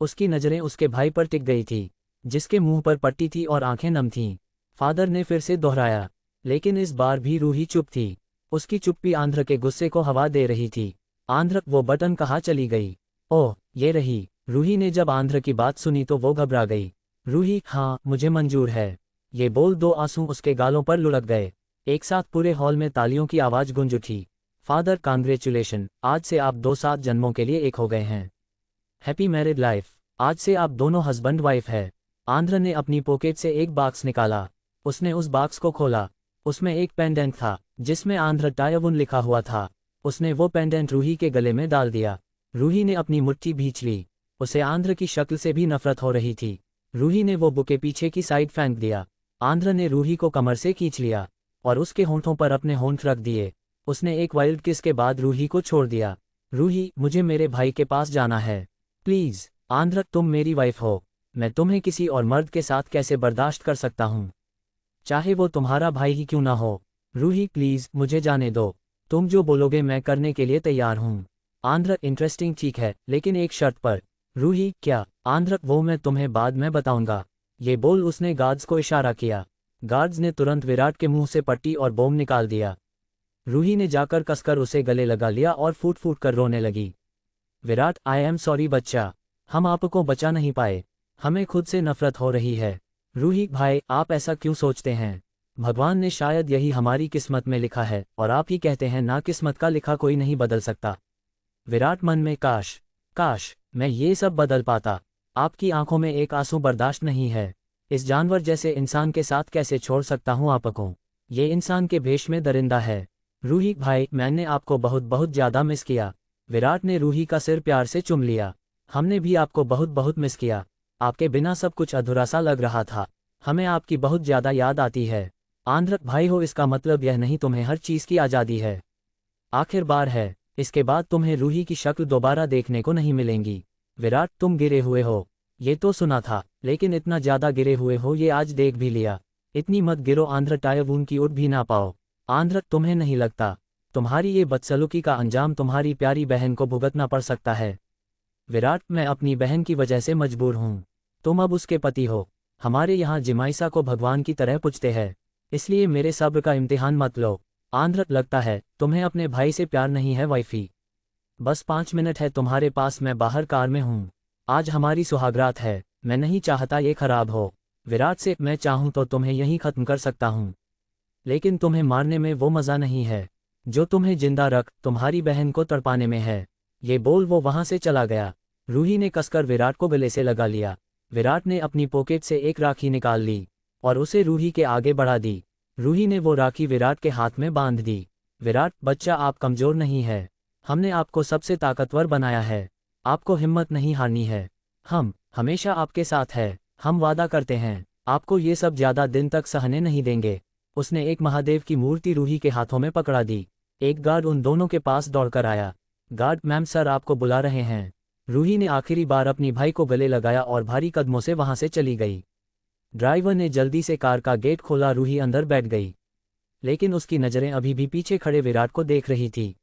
उसकी नज़रें उसके भाई पर टिक गई थी, जिसके मुंह पर पट्टी थी और आंखें नम थीं। फादर ने फिर से दोहराया, लेकिन इस बार भी रूही चुप थी। उसकी चुप्पी आंध्र के गुस्से को हवा दे रही थी। आंध्र, वो बटन कहाँ चली गई? ओह, ये रही। रूही ने जब आंध्र की बात सुनी तो वो घबरा गई। रूही, हाँ, मुझे मंजूर है। ये बोल दो आंसू उसके गालों पर लुढ़क गए। एक साथ पूरे हॉल में तालियों की आवाज गूंज उठी। फादर, कांग्रेचुलेशन, आज से आप 2 सात जन्मों के लिए एक हो गए हैं। Happy married life. आज से आप दोनों हस्बैंड वाइफ है। आंध्र ने अपनी पॉकेट से एक बॉक्स निकाला। उसने उस बॉक्स को खोला। उसमें एक पेंडेंट था, जिसमें आंध्र टायवुन लिखा हुआ था। उसने वो पेंडेंट रूही के गले में डाल दिया। रूही ने अपनी मुट्ठी भींच ली। उसे आंध्र की शक्ल से भी नफरत हो रही थी। रूही ने वो बुके पीछे की साइड फेंक दिया। आंध्र ने रूही को कमर से खींच लिया और उसके होंठों पर अपने होंठ रख दिए। उसने एक वाइल्ड किस के बाद रूही को छोड़ दिया। रूही, मुझे मेरे भाई के पास जाना है, प्लीज। आंध्र, तुम मेरी वाइफ हो। मैं तुम्हें किसी और मर्द के साथ कैसे बर्दाश्त कर सकता हूँ, चाहे वो तुम्हारा भाई ही क्यों ना हो। रूही, प्लीज मुझे जाने दो। तुम जो बोलोगे मैं करने के लिए तैयार हूँ। आंध्र, इंटरेस्टिंग, ठीक है, लेकिन एक शर्त पर। रूही, क्या? आंध्र, वो मैं तुम्हें बाद में बताऊंगा। ये बोल उसने गार्ड्स को इशारा किया। गार्ड्स ने तुरंत विराट के मुंह से पट्टी और बोम निकाल दिया। रूही ने जाकर कसकर उसे गले लगा लिया और फूट फूट कर रोने लगी। विराट, आई एम सॉरी बच्चा, हम आपको बचा नहीं पाए। हमें खुद से नफरत हो रही है। रूही भाई, आप ऐसा क्यों सोचते हैं? भगवान ने शायद यही हमारी किस्मत में लिखा है, और आप ही कहते हैं ना, किस्मत का लिखा कोई नहीं बदल सकता। विराट मन में, काश काश मैं ये सब बदल पाता। आपकी आंखों में एक आंसू बर्दाश्त नहीं है। इस जानवर जैसे इंसान के साथ कैसे छोड़ सकता हूँ आपको? ये इंसान के भेष में दरिंदा है। रूही भाई, मैंने आपको बहुत बहुत ज्यादा मिस किया। विराट ने रूही का सिर प्यार से चुम लिया। हमने भी आपको बहुत बहुत मिस किया। आपके बिना सब कुछ अधूरा सा लग रहा था। हमें आपकी बहुत ज्यादा याद आती है। आंध्र भाई हो, इसका मतलब यह नहीं तुम्हें हर चीज की आज़ादी है। आखिर बार है, इसके बाद तुम्हें रूही की शक्ल दोबारा देखने को नहीं मिलेंगी। विराट, तुम गिरे हुए हो, ये तो सुना था, लेकिन इतना ज्यादा गिरे हुए हो ये आज देख भी लिया। इतनी मत गिरो आंध्र, टायवून की उठ भी ना पाओ। आंध्र, तुम्हें नहीं लगता तुम्हारी ये बदसलूकी का अंजाम तुम्हारी प्यारी बहन को भुगतना पड़ सकता है? विराट, मैं अपनी बहन की वजह से मजबूर हूँ। तुम अब उसके पति हो। हमारे यहाँ जिमाइसा को भगवान की तरह पूजते हैं, इसलिए मेरे सब्र का इम्तिहान मत लो। आंध्र, लगता है तुम्हें अपने भाई से प्यार नहीं है वाइफी। बस 5 मिनट है तुम्हारे पास, मैं बाहर कार में हूँ। आज हमारी सुहागरात है, मैं नहीं चाहता ये खराब हो। विराट से, मैं चाहूँ तो तुम्हें यहीं खत्म कर सकता हूँ, लेकिन तुम्हें मारने में वो मज़ा नहीं है जो तुम्हें जिंदा रख तुम्हारी बहन को तड़पाने में है। ये बोल वो वहां से चला गया। रूही ने कसकर विराट को गले से लगा लिया। विराट ने अपनी पॉकेट से एक राखी निकाल ली और उसे रूही के आगे बढ़ा दी। रूही ने वो राखी विराट के हाथ में बांध दी। विराट, बच्चा, आप कमज़ोर नहीं है। हमने आपको सबसे ताकतवर बनाया है। आपको हिम्मत नहीं हारनी है। हम हमेशा आपके साथ है। हम वादा करते हैं, आपको ये सब ज़्यादा दिन तक सहने नहीं देंगे। उसने एक महादेव की मूर्ति रूही के हाथों में पकड़ा दी। एक गार्ड उन दोनों के पास दौड़कर आया। गार्ड, मैम, सर आपको बुला रहे हैं। रूही ने आखिरी बार अपनी भाई को गले लगाया और भारी कदमों से वहां से चली गई। ड्राइवर ने जल्दी से कार का गेट खोला। रूही अंदर बैठ गई, लेकिन उसकी नज़रें अभी भी पीछे खड़े विराट को देख रही थी।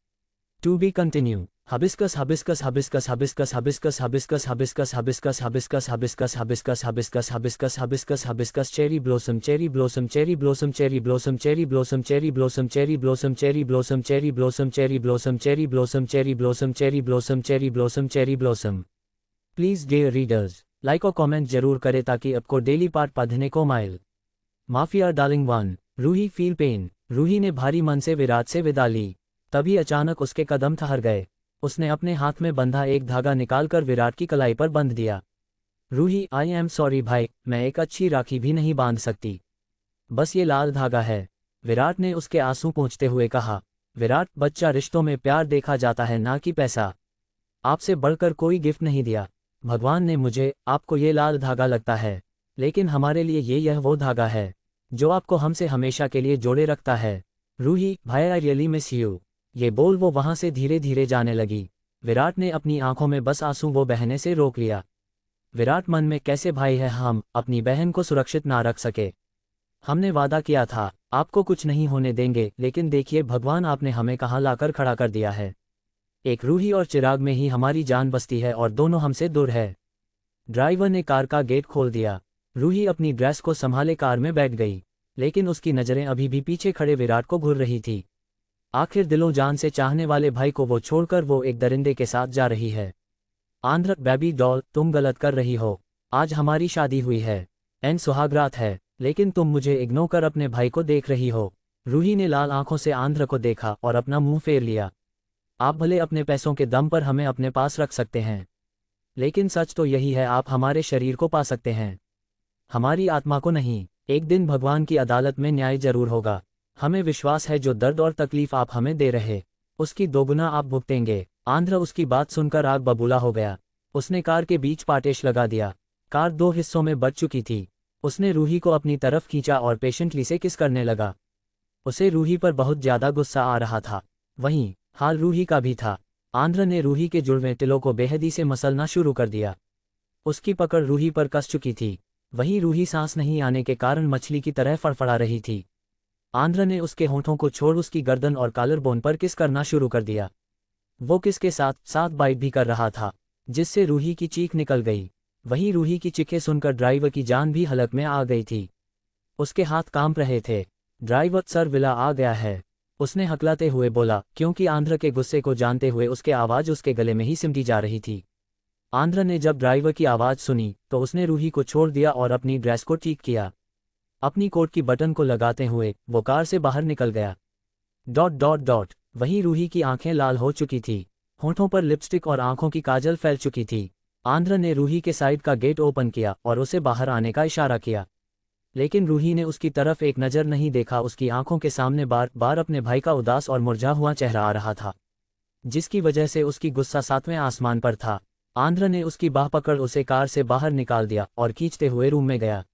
To be continue. Hibiscus hibiscus hibiscus hibiscus hibiscus hibiscus hibiscus hibiscus hibiscus hibiscus hibiscus hibiscus hibiscus hibiscus hibiscus cherry blossom cherry blossom cherry blossom cherry blossom cherry blossom cherry blossom cherry blossom cherry blossom cherry blossom cherry blossom cherry blossom cherry blossom cherry blossom cherry blossom cherry blossom. Please dear readers, like और comment जरूर करें ताकि आपको daily part पढ़ने को माइल। Mafia darling 1। Ruhi feel pain. Ruhi ने भारी मन से विराट से विदा ली। तभी अचानक उसके कदम ठहर गए। उसने अपने हाथ में बंधा एक धागा निकालकर विराट की कलाई पर बंध दिया। रूही, आई एम सॉरी भाई, मैं एक अच्छी राखी भी नहीं बांध सकती। बस ये लाल धागा है। विराट ने उसके आंसू पोंछते हुए कहा। विराट, बच्चा, रिश्तों में प्यार देखा जाता है, ना कि पैसा। आपसे बढ़कर कोई गिफ्ट नहीं दिया भगवान ने मुझे। आपको ये लाल धागा लगता है, लेकिन हमारे लिए यह वो धागा है जो आपको हमसे हमेशा के लिए जोड़े रखता है। रूही, भाई, आई रियली मिस यू। ये बोल वो वहां से धीरे धीरे जाने लगी। विराट ने अपनी आंखों में बस आंसू वो बहने से रोक लिया। विराट मन में, कैसे भाई है हम, अपनी बहन को सुरक्षित ना रख सके। हमने वादा किया था आपको कुछ नहीं होने देंगे, लेकिन देखिए भगवान, आपने हमें कहाँ लाकर खड़ा कर दिया है। एक रूही और चिराग में ही हमारी जान बसती है और दोनों हमसे दूर है। ड्राइवर ने कार का गेट खोल दिया। रूही अपनी ड्रेस को संभाले कार में बैठ गई, लेकिन उसकी नज़रें अभी भी पीछे खड़े विराट को घूर रही थी। आखिर दिलों जान से चाहने वाले भाई को वो छोड़कर वो एक दरिंदे के साथ जा रही है। आंध्र, बेबी डॉल, तुम गलत कर रही हो। आज हमारी शादी हुई है एंड सुहागरात है, लेकिन तुम मुझे इग्नोर कर अपने भाई को देख रही हो। रूही ने लाल आंखों से आंध्र को देखा और अपना मुंह फेर लिया। आप भले अपने पैसों के दम पर हमें अपने पास रख सकते हैं, लेकिन सच तो यही है, आप हमारे शरीर को पा सकते हैं, हमारी आत्मा को नहीं। एक दिन भगवान की अदालत में न्याय जरूर होगा। हमें विश्वास है जो दर्द और तकलीफ आप हमें दे रहे, उसकी दोगुना आप भुगतेंगे। आंध्र उसकी बात सुनकर आग बबूला हो गया। उसने कार के बीच पाटेश लगा दिया। कार दो हिस्सों में बंट चुकी थी। उसने रूही को अपनी तरफ खींचा और पेशेंटली से किस करने लगा। उसे रूही पर बहुत ज्यादा गुस्सा आ रहा था। वहीं हाल रूही का भी था। आंध्र ने रूही के जुड़वे तिलों को बेहदी से मसलना शुरू कर दिया। उसकी पकड़ रूही पर कस चुकी थी। वहीं रूही सांस नहीं आने के कारण मछली की तरह फड़फड़ा रही थी। आंध्र ने उसके होंठों को छोड़ उसकी गर्दन और कॉलर बोन पर किस करना शुरू कर दिया। वो किस के साथ साथ बाइट भी कर रहा था, जिससे रूही की चीख निकल गई। वहीं रूही की चीखें सुनकर ड्राइवर की जान भी हलक में आ गई थी। उसके हाथ कांप रहे थे। ड्राइवर, सर, विला आ गया है, उसने हकलाते हुए बोला, क्योंकि आंध्र के गुस्से को जानते हुए उसके आवाज़ उसके गले में ही सिमटी जा रही थी। आंध्र ने जब ड्राइवर की आवाज़ सुनी तो उसने रूही को छोड़ दिया और अपनी ड्रेस को ठीक किया। अपनी कोट की बटन को लगाते हुए वो कार से बाहर निकल गया। ... वहीं रूही की आंखें लाल हो चुकी थी। होंठों पर लिपस्टिक और आंखों की काजल फैल चुकी थी। आंध्र ने रूही के साइड का गेट ओपन किया और उसे बाहर आने का इशारा किया, लेकिन रूही ने उसकी तरफ एक नज़र नहीं देखा। उसकी आंखों के सामने बार बार अपने भाई का उदास और मुरझा हुआ चेहरा आ रहा था, जिसकी वजह से उसकी गुस्सा सातवें आसमान पर था। आंध्र ने उसकी बाह पकड़ उसे कार से बाहर निकाल दिया और खींचते हुए रूम में गया।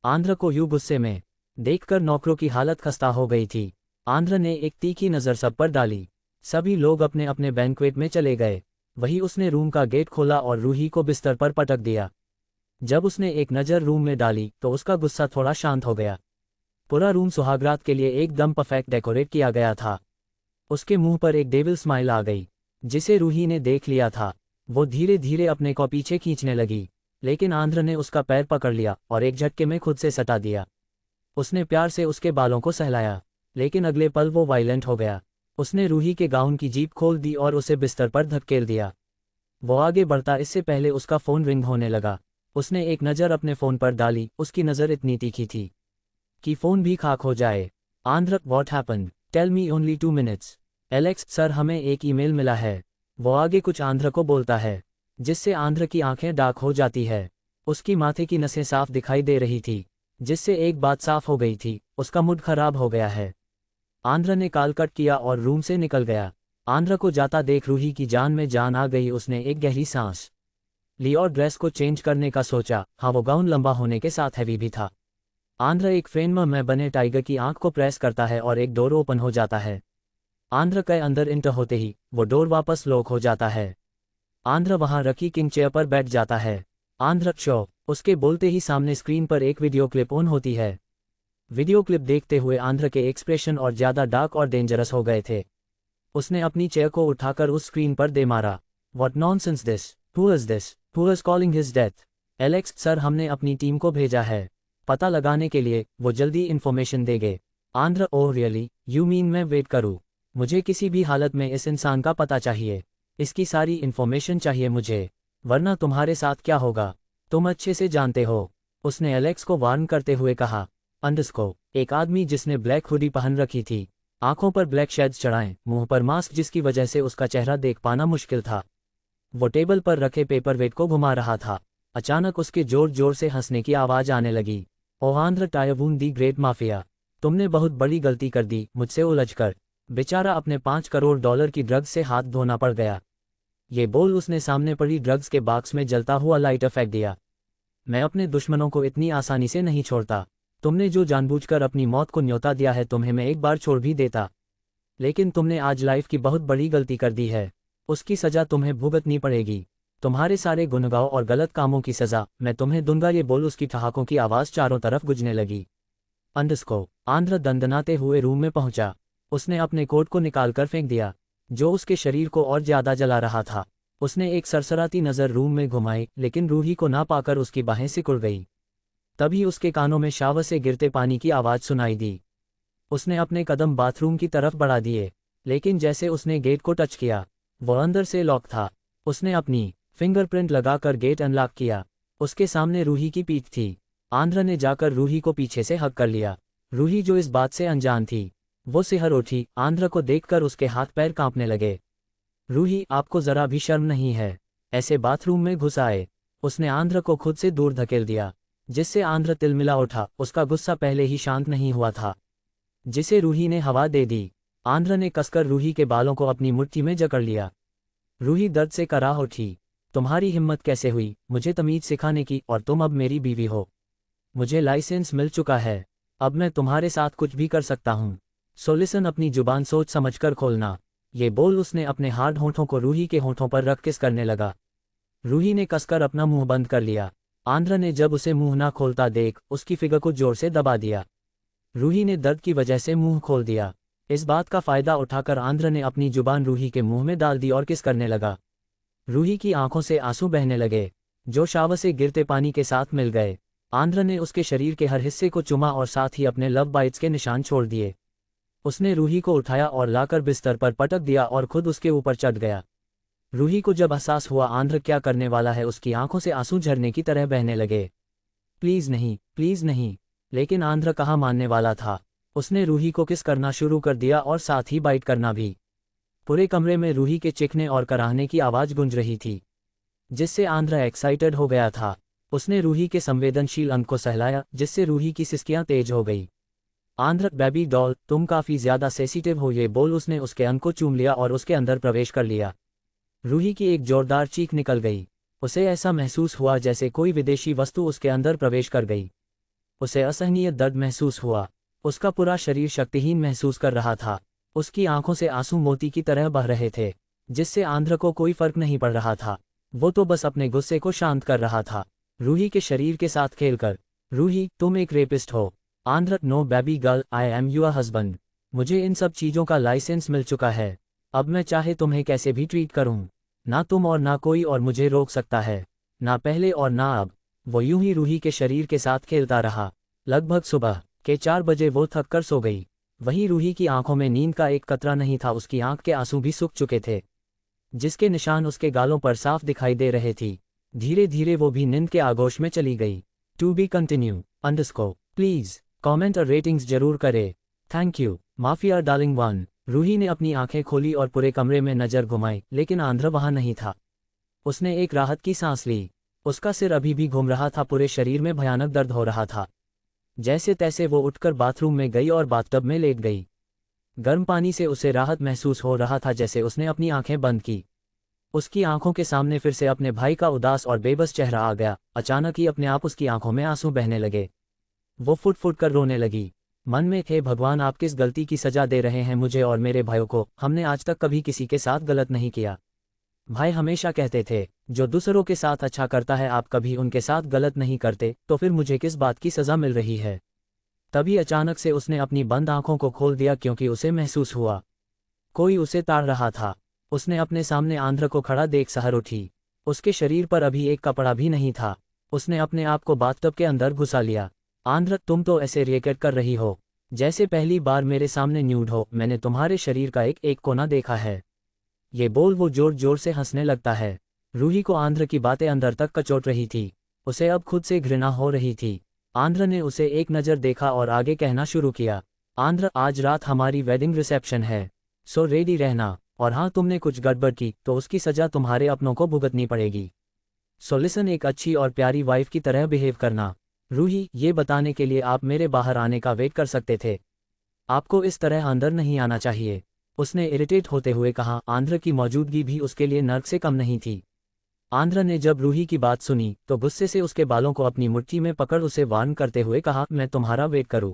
आंध्र को यूं गुस्से में देखकर नौकरों की हालत खस्ता हो गई थी। आंध्र ने एक तीखी नज़र सब पर डाली। सभी लोग अपने अपने बैंक्वेट में चले गए। वही उसने रूम का गेट खोला और रूही को बिस्तर पर पटक दिया। जब उसने एक नज़र रूम में डाली तो उसका गुस्सा थोड़ा शांत हो गया। पूरा रूम सुहागरात के लिए एकदम परफेक्ट डेकोरेट किया गया था। उसके मुंह पर एक डेविल स्माइल आ गई, जिसे रूही ने देख लिया था। वो धीरे धीरे अपने को पीछे खींचने लगी, लेकिन आंध्र ने उसका पैर पकड़ लिया और एक झटके में खुद से सटा दिया। उसने प्यार से उसके बालों को सहलाया, लेकिन अगले पल वो वायलेंट हो गया। उसने रूही के गाउन की जीप खोल दी और उसे बिस्तर पर धकेल दिया। वो आगे बढ़ता इससे पहले उसका फ़ोन रिंग होने लगा। उसने एक नज़र अपने फ़ोन पर डाली। उसकी नज़र इतनी तीखी थी कि फ़ोन भी खाक हो जाए। Andhra, what happened, tell me only 2 minutes. Alex, sir, हमें एक ईमेल मिला है। वो आगे कुछ आंध्र को बोलता है। जिससे आंध्र की आंखें डार्क हो जाती है। उसकी माथे की नसें साफ दिखाई दे रही थी, जिससे एक बात साफ हो गई थी, उसका मूड खराब हो गया है। आंध्र ने कॉल कट किया और रूम से निकल गया। आंध्र को जाता देख रूही की जान में जान आ गई। उसने एक गहरी सांस ली और ड्रेस को चेंज करने का सोचा। हाँ, वो गाउन लंबा होने के साथ हैवी भी था। आंध्र एक फ्रेम में बने टाइगर की आंख को प्रेस करता है और एक डोर ओपन हो जाता है। आंध्र के अंदर इंटर होते ही वो डोर वापस लॉक हो जाता है। आंध्र वहां रखी किंग चेयर पर बैठ जाता है। आंध्र शो उसके बोलते ही सामने स्क्रीन पर एक वीडियो क्लिप ऑन होती है। वीडियो क्लिप देखते हुए आंध्र के एक्सप्रेशन और ज्यादा डार्क और डेंजरस हो गए थे। उसने अपनी चेयर को उठाकर उस स्क्रीन पर दे मारा। What nonsense this, who is this, who is calling his death? Alex sir, हमने अपनी टीम को भेजा है पता लगाने के लिए, वो जल्दी इन्फॉर्मेशन देंगे। Andhra oh really, you mean मैं वेट करूँ? मुझे किसी भी हालत में इस इंसान का पता चाहिए, इसकी सारी इन्फॉर्मेशन चाहिए मुझे, वरना तुम्हारे साथ क्या होगा तुम अच्छे से जानते हो, उसने एलेक्स को वार्न करते हुए कहा। अंडरस्को एक आदमी जिसने ब्लैक हुडी पहन रखी थी, आंखों पर ब्लैक शेड्स चढ़ाए, मुंह पर मास्क जिसकी वजह से उसका चेहरा देख पाना मुश्किल था। वो टेबल पर रखे पेपरवेट को घुमा रहा था। अचानक उसके जोर जोर से हंसने की आवाज आने लगी। ओह Andhra tycoon the great mafia, तुमने बहुत बड़ी गलती कर दी मुझसे उलझकर। बेचारा अपने 5 करोड़ डॉलर की ड्रग्स से हाथ धोना पड़ गया। ये बोल उसने सामने पड़ी ड्रग्स के बॉक्स में जलता हुआ लाइटर फेंक दिया। मैं अपने दुश्मनों को इतनी आसानी से नहीं छोड़ता। तुमने जो जानबूझकर अपनी मौत को न्योता दिया है, तुम्हें मैं एक बार छोड़ भी देता, लेकिन तुमने आज लाइफ की बहुत बड़ी गलती कर दी है। उसकी सजा तुम्हें भुगतनी पड़ेगी। तुम्हारे सारे गुनगांव और गलत कामों की सजा मैं तुम्हें दूंगा। ये बोल उसकी ठहाकों की आवाज चारों तरफ गूंजने लगी। अंडरस्को आंध्र दंदनाते हुए रूम में पहुंचा। उसने अपने कोट को निकालकर फेंक दिया, जो उसके शरीर को और ज्यादा जला रहा था। उसने एक सरसराती नजर रूम में घुमाई, लेकिन रूही को ना पाकर उसकी बाहें सिकुड़ गई। तभी उसके कानों में शावर से गिरते पानी की आवाज सुनाई दी। उसने अपने कदम बाथरूम की तरफ बढ़ा दिए, लेकिन जैसे उसने गेट को टच किया, वो अंदर से लॉक था। उसने अपनी फिंगरप्रिंट लगाकर गेट अनलॉक किया। उसके सामने रूही की पीठ थी। आंध्र ने जाकर रूही को पीछे से हग कर लिया। रूही, जो इस बात से अनजान थी, वो सिहर उठी। आंध्र को देखकर उसके हाथ पैर कांपने लगे। रूही, आपको जरा भी शर्म नहीं है, ऐसे बाथरूम में घुस आए? उसने आंध्र को खुद से दूर धकेल दिया, जिससे आंध्र तिलमिला उठा। उसका गुस्सा पहले ही शांत नहीं हुआ था, जिसे रूही ने हवा दे दी। आंध्र ने कसकर रूही के बालों को अपनी मुट्ठी में जकड़ लिया। रूही दर्द से कराह उठी। तुम्हारी हिम्मत कैसे हुई मुझे तमीज सिखाने की, और तुम अब मेरी बीवी हो। मुझे लाइसेंस मिल चुका है, अब मैं तुम्हारे साथ कुछ भी कर सकता हूँ। सो लिसन, अपनी जुबान सोच समझकर खोलना। ये बोल उसने अपने हार्ड होंठों को रूही के होंठों पर रख किस करने लगा। रूही ने कसकर अपना मुंह बंद कर लिया। आंध्र ने जब उसे मुंह ना खोलता देख उसकी फिगर को जोर से दबा दिया। रूही ने दर्द की वजह से मुंह खोल दिया। इस बात का फायदा उठाकर आंध्र ने अपनी जुबान रूही के मुंह में डाल दी और किस करने लगा। रूही की आंखों से आंसू बहने लगे, जो शावर से गिरते पानी के साथ मिल गए। आंध्र ने उसके शरीर के हर हिस्से को चुमा और साथ ही अपने लव बाइट्स के निशान छोड़ दिए। उसने रूही को उठाया और लाकर बिस्तर पर पटक दिया और खुद उसके ऊपर चढ़ गया। रूही को जब एहसास हुआ आंध्र क्या करने वाला है, उसकी आंखों से आंसू झरने की तरह बहने लगे। प्लीज नहीं, प्लीज नहीं। लेकिन आंध्र कहाँ मानने वाला था। उसने रूही को किस करना शुरू कर दिया और साथ ही बाइट करना भी। पूरे कमरे में रूही के चीखने और कराहने की आवाज गूंज रही थी, जिससे आंध्र एक्साइटेड हो गया था। उसने रूही के संवेदनशील अंग को सहलाया, जिससे रूही की सिसकियां तेज हो गई। आंध्र, बेबी डॉल, तुम काफी ज्यादा सेंसिटिव हो, ये बोल उसने उसके अंग को चूम लिया और उसके अंदर प्रवेश कर लिया। रूही की एक जोरदार चीख निकल गई। उसे ऐसा महसूस हुआ जैसे कोई विदेशी वस्तु उसके अंदर प्रवेश कर गई। उसे असहनीय दर्द महसूस हुआ। उसका पूरा शरीर शक्तिहीन महसूस कर रहा था। उसकी आंखों से आंसू मोती की तरह बह रहे थे, जिससे आंध्र को कोई फर्क नहीं पड़ रहा था। वो तो बस अपने गुस्से को शांत कर रहा था, रूही के शरीर के साथ खेलकर। रूही, तुम एक रेपिस्ट हो। Andhra, no baby girl, I am your husband. मुझे इन सब चीजों का लाइसेंस मिल चुका है। अब मैं चाहे तुम्हें कैसे भी ट्रीट करूं, ना तुम और ना कोई और मुझे रोक सकता है, ना पहले और ना अब। वो यूं ही रूही के शरीर के साथ खेलता रहा। लगभग सुबह के 4 बजे वो थक कर सो गई। वहीं रूही की आंखों में नींद का एक कतरा नहीं था। उसकी आंख के आंसू भी सूख चुके थे, जिसके निशान उसके गालों पर साफ दिखाई दे रहे थी। धीरे धीरे वो भी नींद के आगोश में चली गई। To be continue underscore. Please comment और रेटिंग्स जरूर करे। Thank you. Mafia darling 1। Ruhi ने अपनी आंखें खोली और पूरे कमरे में नजर घुमाई, लेकिन आंध्र वहां नहीं था। उसने एक राहत की सांस ली। उसका सिर अभी भी घूम रहा था, पूरे शरीर में भयानक दर्द हो रहा था। जैसे तैसे वो उठकर बाथरूम में गई और बाथटब में लेट गई। गर्म पानी से उसे राहत महसूस हो रहा था। जैसे उसने अपनी आंखें बंद की, उसकी आंखों के सामने फिर से अपने भाई का उदास और बेबस चेहरा आ गया। अचानक ही अपने आप उसकी आंखों में आंसू बहने लगे। वो फुट फुट कर रोने लगी। मन में, हे भगवान, आप किस गलती की सजा दे रहे हैं मुझे और मेरे भाइयों को? हमने आज तक कभी किसी के साथ गलत नहीं किया। भाई हमेशा कहते थे, जो दूसरों के साथ अच्छा करता है आप कभी उनके साथ गलत नहीं करते, तो फिर मुझे किस बात की सजा मिल रही है? तभी अचानक से उसने अपनी बंद आंखों को खोल दिया, क्योंकि उसे महसूस हुआ कोई उसे ताड़ रहा था। उसने अपने सामने आंध्र को खड़ा देख सहर उठी। उसके शरीर पर अभी एक कपड़ा भी नहीं था। उसने अपने आप को बाथटब के अंदर घुसा लिया। आंध्र, तुम तो ऐसे रिएक्ट कर रही हो जैसे पहली बार मेरे सामने न्यूड हो। मैंने तुम्हारे शरीर का एक एक कोना देखा है। ये बोल वो जोर जोर से हंसने लगता है। रूही को आंध्र की बातें अंदर तक कचोट रही थी। उसे अब खुद से घृणा हो रही थी। आंध्र ने उसे एक नज़र देखा और आगे कहना शुरू किया, आंध्र, आज रात हमारी वेडिंग रिसेप्शन है, सो रेडी रहना। और हाँ, तुमने कुछ गड़बड़ की तो उसकी सजा तुम्हारे अपनों को भुगतनी पड़ेगी। सो लिसन, एक अच्छी और प्यारी वाइफ की तरह बिहेव करना। रूही, ये बताने के लिए आप मेरे बाहर आने का वेट कर सकते थे। आपको इस तरह अंदर नहीं आना चाहिए, उसने इरिटेट होते हुए कहा। आंध्र की मौजूदगी भी उसके लिए नर्क से कम नहीं थी। आंध्र ने जब रूही की बात सुनी तो गुस्से से उसके बालों को अपनी मुट्ठी में पकड़ उसे वार्न करते हुए कहा, मैं तुम्हारा वेट करूं?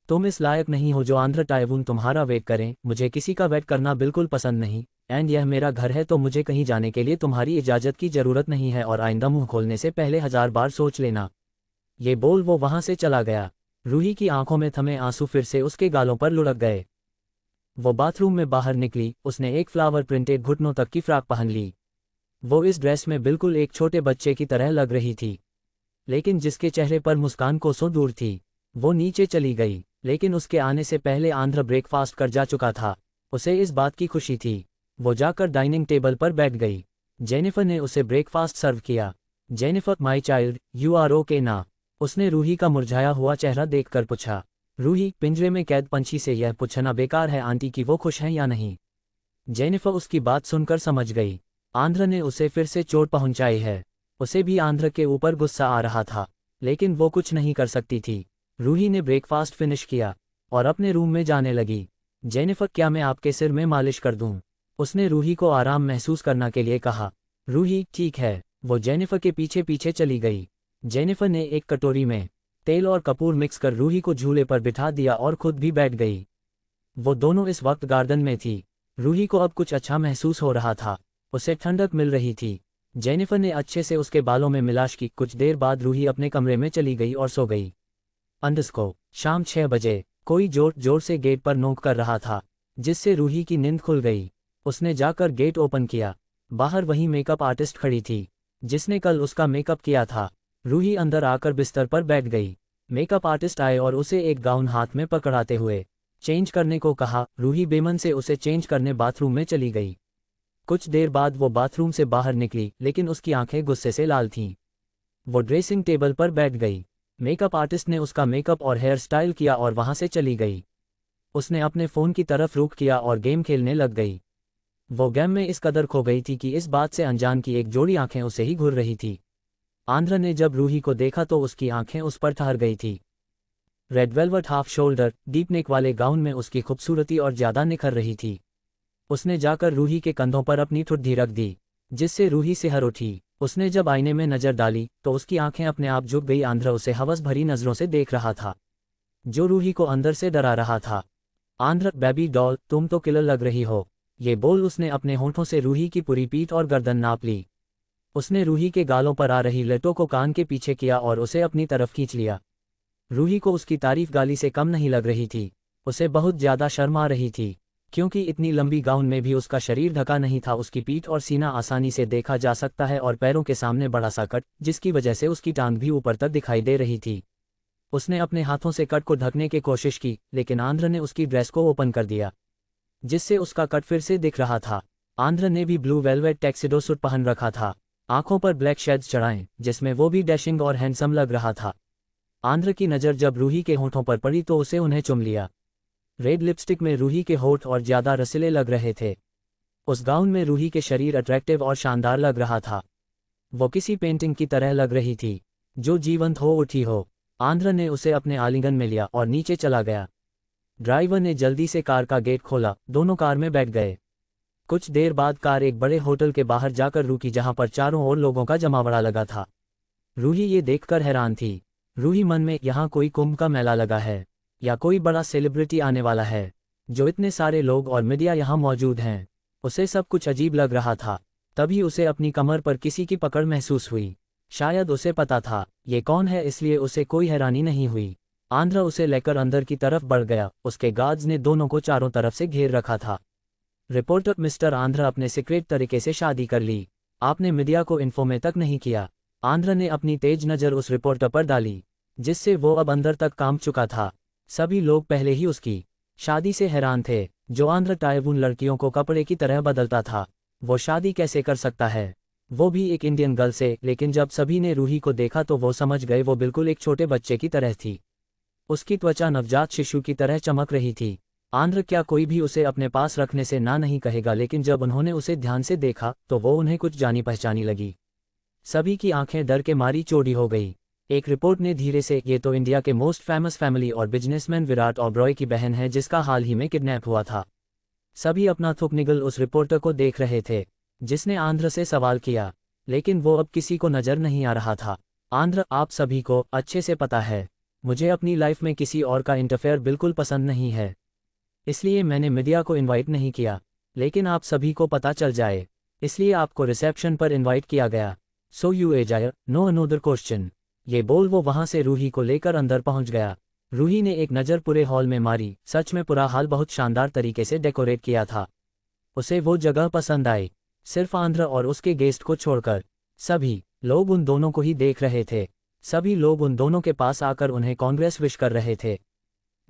तुम इस लायक नहीं हो जो आंध्र टाइवून तुम्हारा वेट करें। मुझे किसी का वेट करना बिल्कुल पसंद नहीं, एंड यह मेरा घर है, तो मुझे कहीं जाने के लिए तुम्हारी इजाज़त की ज़रूरत नहीं है, और आइंदा मुंह खोलने से पहले 1000 बार सोच लेना। ये बोल वो वहां से चला गया। रूही की आंखों में थमे आंसू फिर से उसके गालों पर लुढ़क गए। वो बाथरूम में बाहर निकली। उसने एक फ्लावर प्रिंटेड घुटनों तक की फ्रॉक पहन ली। वो इस ड्रेस में बिल्कुल एक छोटे बच्चे की तरह लग रही थी, लेकिन जिसके चेहरे पर मुस्कान कोसों दूर थी। वो नीचे चली गई, लेकिन उसके आने से पहले आंध्र ब्रेकफास्ट कर जा चुका था। उसे इस बात की खुशी थी। वो जाकर डाइनिंग टेबल पर बैठ गई। जेनिफर ने उसे ब्रेकफास्ट सर्व किया। Jennifer, my child, you are okay ना? उसने रूही का मुरझाया हुआ चेहरा देखकर पूछा। रूही, पिंजरे में कैद पंछी से यह पूछना बेकार है आंटी कि वो खुश हैं या नहीं। जेनिफर उसकी बात सुनकर समझ गई। आंध्र ने उसे फिर से चोट पहुंचाई है। उसे भी आंध्र के ऊपर गुस्सा आ रहा था, लेकिन वो कुछ नहीं कर सकती थी। रूही ने ब्रेकफास्ट फिनिश किया और अपने रूम में जाने लगी। जेनिफर, क्या मैं आपके सिर में मालिश कर दूं? उसने रूही को आराम महसूस करने के लिए कहा। रूही, ठीक है। वो जेनिफर के पीछे पीछे चली गई। जेनिफर ने एक कटोरी में तेल और कपूर मिक्स कर रूही को झूले पर बिठा दिया और खुद भी बैठ गई। वो दोनों इस वक्त गार्डन में थी। रूही को अब कुछ अच्छा महसूस हो रहा था। उसे ठंडक मिल रही थी। जेनिफर ने अच्छे से उसके बालों में मिलाश की। कुछ देर बाद रूही अपने कमरे में चली गई और सो गई। अंडस्को शाम 6 बजे कोई जोर जोर से गेट पर नोक कर रहा था, जिससे रूही की नींद खुल गई। उसने जाकर गेट ओपन किया। बाहर वही मेकअप आर्टिस्ट खड़ी थी, जिसने कल उसका मेकअप किया था। रूही अंदर आकर बिस्तर पर बैठ गई। मेकअप आर्टिस्ट आए और उसे एक गाउन हाथ में पकड़ाते हुए चेंज करने को कहा। रूही बेमन से उसे चेंज करने बाथरूम में चली गई। कुछ देर बाद वो बाथरूम से बाहर निकली, लेकिन उसकी आंखें गुस्से से लाल थीं। वो ड्रेसिंग टेबल पर बैठ गई। मेकअप आर्टिस्ट ने उसका मेकअप और हेयर स्टाइल किया और वहां से चली गई। उसने अपने फ़ोन की तरफ रुख किया और गेम खेलने लग गई। वो गेम में इस कदर खो गई थी कि इस बात से अनजान की एक जोड़ी आंखें उसे ही घूर रही थी। आंध्र ने जब रूही को देखा तो उसकी आंखें उस पर ठहर गई थी। Red velvet half shoulder deep neck वाले गाउन में उसकी खूबसूरती और ज़्यादा निखर रही थी। उसने जाकर रूही के कंधों पर अपनी ठुड्डी रख दी, जिससे रूही सिहर उठी। उसने जब आईने में नज़र डाली तो उसकी आंखें अपने आप झुक गई। आंध्र उसे हवस भरी नज़रों से देख रहा था, जो रूही को अंदर से डरा रहा था। आंध्र, बेबी डॉल, तुम तो किलर लग रही हो। ये बोल उसने अपने होंठों से रूही की पूरी पीठ और गर्दन नाप ली। उसने रूही के गालों पर आ रही लटों को कान के पीछे किया और उसे अपनी तरफ खींच लिया। रूही को उसकी तारीफ गाली से कम नहीं लग रही थी। उसे बहुत ज़्यादा शर्म आ रही थी, क्योंकि इतनी लंबी गाउन में भी उसका शरीर ढका नहीं था। उसकी पीठ और सीना आसानी से देखा जा सकता है, और पैरों के सामने बड़ा सा कट, जिसकी वजह से उसकी टांग भी ऊपर तक दिखाई दे रही थी। उसने अपने हाथों से कट को ढकने की कोशिश की, लेकिन आंध्र ने उसकी ड्रेस को ओपन कर दिया, जिससे उसका कट फिर से दिख रहा था। आंध्र ने भी ब्लू वेलवेट टैक्सिडो सूट पहन रखा था, आंखों पर ब्लैक शेड्स चढ़ाएं, जिसमें वो भी डैशिंग और हैंडसम लग रहा था। आंध्र की नज़र जब रूही के होठों पर पड़ी तो उसे उन्हें चुम लिया। रेड लिपस्टिक में रूही के होठ और ज़्यादा रसीले लग रहे थे। उस गाउन में रूही के शरीर अट्रैक्टिव और शानदार लग रहा था। वो किसी पेंटिंग की तरह लग रही थी, जो जीवंत हो उठी हो। आंध्र ने उसे अपने आलिंगन में लिया और नीचे चला गया। ड्राइवर ने जल्दी से कार का गेट खोला, दोनों कार में बैठ गए। कुछ देर बाद कार एक बड़े होटल के बाहर जाकर रुकी जहां पर चारों ओर लोगों का जमावड़ा लगा था। रूही ये देखकर हैरान थी। रूही मन में, यहाँ कोई कुंभ का मेला लगा है या कोई बड़ा सेलिब्रिटी आने वाला है, जो इतने सारे लोग और मीडिया यहाँ मौजूद हैं। उसे सब कुछ अजीब लग रहा था। तभी उसे अपनी कमर पर किसी की पकड़ महसूस हुई। शायद उसे पता था ये कौन है, इसलिए उसे कोई हैरानी नहीं हुई। आंध्र उसे लेकर अंदर की तरफ बढ़ गया। उसके गार्ड्स ने दोनों को चारों तरफ से घेर रखा था। रिपोर्टर, मिस्टर आंध्र, अपने सीक्रेट तरीके से शादी कर ली। आपने मीडिया को इन्फॉर्म तक नहीं किया। आंध्र ने अपनी तेज नज़र उस रिपोर्टर पर डाली, जिससे वो अब अंदर तक काम चुका था। सभी लोग पहले ही उसकी शादी से हैरान थे। जो आंध्र टाइप उन लड़कियों को कपड़े की तरह बदलता था, वो शादी कैसे कर सकता है, वो भी एक इंडियन गर्ल से। लेकिन जब सभी ने रूही को देखा तो वो समझ गए वो बिल्कुल एक छोटे बच्चे की तरह थी। उसकी त्वचा नवजात शिशु की तरह चमक रही थी। आंध्र, क्या कोई भी उसे अपने पास रखने से ना नहीं कहेगा? लेकिन जब उन्होंने उसे ध्यान से देखा तो वो उन्हें कुछ जानी पहचानी लगी। सभी की आंखें डर के मारी चौड़ी हो गई। एक रिपोर्ट ने धीरे से, ये तो इंडिया के मोस्ट फेमस फैमिली और बिजनेसमैन विराट ओबरॉय की बहन है, जिसका हाल ही में किडनैप हुआ था। सभी अपना थुक निगल उस रिपोर्टर को देख रहे थे, जिसने आंध्र से सवाल किया, लेकिन वो अब किसी को नजर नहीं आ रहा था। आंध्र, आप सभी को अच्छे से पता है, मुझे अपनी लाइफ में किसी और का इंटरफेयर बिल्कुल पसंद नहीं है, इसलिए मैंने मीडिया को इनवाइट नहीं किया। लेकिन आप सभी को पता चल जाए, इसलिए आपको रिसेप्शन पर इनवाइट किया गया। सो यू एजायर, नो अनोदर क्वेश्चन। ये बोल वो वहां से रूही को लेकर अंदर पहुंच गया। रूही ने एक नज़र पूरे हॉल में मारी। सच में पूरा हाल बहुत शानदार तरीके से डेकोरेट किया था। उसे वो जगह पसंद आई। सिर्फ आंध्र और उसके गेस्ट को छोड़कर सभी लोग उन दोनों को ही देख रहे थे। सभी लोग उन दोनों के पास आकर उन्हें कांग्रेस विश कर रहे थे।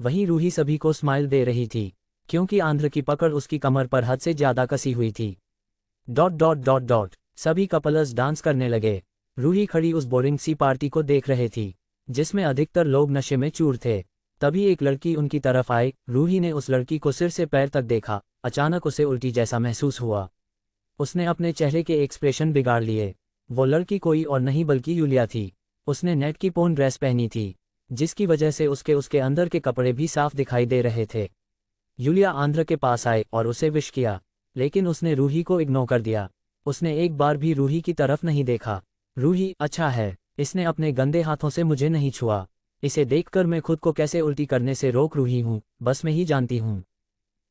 वहीं रूही सभी को स्माइल दे रही थी, क्योंकि आंध्र की पकड़ उसकी कमर पर हद से ज्यादा कसी हुई थी। ... सभी कपल्स डांस करने लगे। रूही खड़ी उस बोरिंग सी पार्टी को देख रहे थी, जिसमें अधिकतर लोग नशे में चूर थे। तभी एक लड़की उनकी तरफ आई। रूही ने उस लड़की को सिर से पैर तक देखा। अचानक उसे उल्टी जैसा महसूस हुआ। उसने अपने चेहरे के एक्सप्रेशन बिगाड़ लिए। वो लड़की कोई और नहीं बल्कि यूलिया थी। उसने नेट की पोर्न ड्रेस पहनी थी, जिसकी वजह से उसके अंदर के कपड़े भी साफ दिखाई दे रहे थे। यूलिया आंध्र के पास आए और उसे विश किया, लेकिन उसने रूही को इग्नोर कर दिया। उसने एक बार भी रूही की तरफ नहीं देखा। रूही, अच्छा है, इसने अपने गंदे हाथों से मुझे नहीं छुआ। इसे देखकर मैं खुद को कैसे उल्टी करने से रोक रूही हूँ, बस मैं ही जानती हूँ।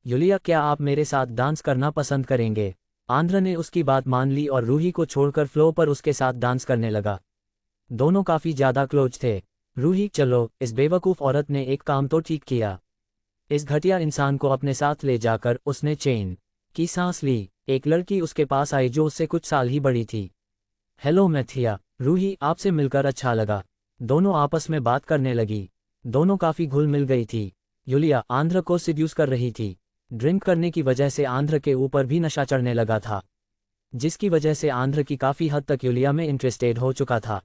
यूलिया, क्या आप मेरे साथ डांस करना पसंद करेंगे? आंध्र ने उसकी बात मान ली और रूही को छोड़कर फ्लोर पर उसके साथ डांस करने लगा। दोनों काफी ज्यादा क्लोज थे। रूही, चलो, इस बेवकूफ़ औरत ने एक काम तो ठीक किया। इस घटिया इंसान को अपने साथ ले जाकर उसने चैन की सांस ली। एक लड़की उसके पास आई जो उससे कुछ साल ही बड़ी थी। हेलो मैथिया। रूही, आपसे मिलकर अच्छा लगा। दोनों आपस में बात करने लगी। दोनों काफी घुल मिल गई थी। यूलिया आंध्र को सिड्यूस कर रही थी। ड्रिंक करने की वजह से आंध्र के ऊपर भी नशा चढ़ने लगा था, जिसकी वजह से आंध्र की काफी हद तक यूलिया में इंटरेस्टेड हो चुका था।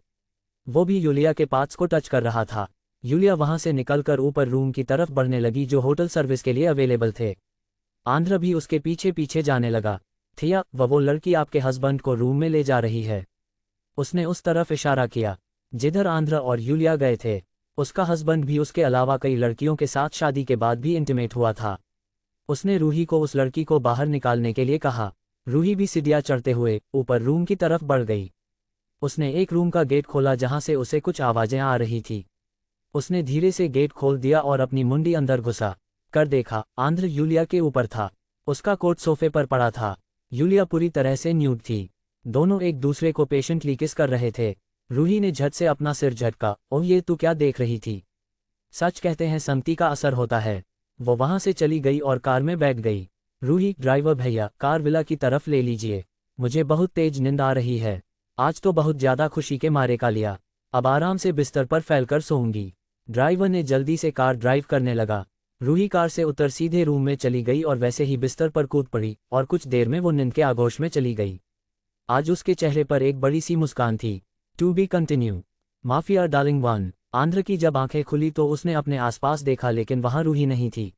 वो भी यूलिया के पार्ट्स को टच कर रहा था। यूलिया वहां से निकलकर ऊपर रूम की तरफ बढ़ने लगी जो होटल सर्विस के लिए अवेलेबल थे। आंध्र भी उसके पीछे पीछे जाने लगा। थिया, वो लड़की आपके हस्बैंड को रूम में ले जा रही है। उसने उस तरफ इशारा किया जिधर आंध्र और यूलिया गए थे। उसका हस्बैंड भी उसके अलावा कई लड़कियों के साथ शादी के बाद भी इंटीमेट हुआ था। उसने रूही को उस लड़की को बाहर निकालने के लिए कहा। रूही भी सीढ़ियां चढ़ते हुए ऊपर रूम की तरफ बढ़ गई। उसने एक रूम का गेट खोला जहां से उसे कुछ आवाजें आ रही थी। उसने धीरे से गेट खोल दिया और अपनी मुंडी अंदर घुसा कर देखा। आंध्र यूलिया के ऊपर था। उसका कोट सोफे पर पड़ा था। यूलिया पूरी तरह से न्यूड थी। दोनों एक दूसरे को पेशेंटली किस कर रहे थे। रूही ने झट से अपना सिर झटका। ओह, ये तू क्या देख रही थी? सच कहते हैं संगति का असर होता है। वो वहां से चली गई और कार में बैठ गई। रूही, ड्राइवर भैया, कार विला की तरफ ले लीजिए, मुझे बहुत तेज नींद आ रही है। आज तो बहुत ज्यादा खुशी के मारे का लिया, अब आराम से बिस्तर पर फैलकर सोऊंगी। ड्राइवर ने जल्दी से कार ड्राइव करने लगा। रूही कार से उतर सीधे रूम में चली गई और वैसे ही बिस्तर पर कूद पड़ी और कुछ देर में वो नींद के आगोश में चली गई। आज उसके चेहरे पर एक बड़ी सी मुस्कान थी। To be continue. Mafia darling 1। Andhra की जब आंखें खुली तो उसने अपने आसपास देखा, लेकिन वहां रूही नहीं थी,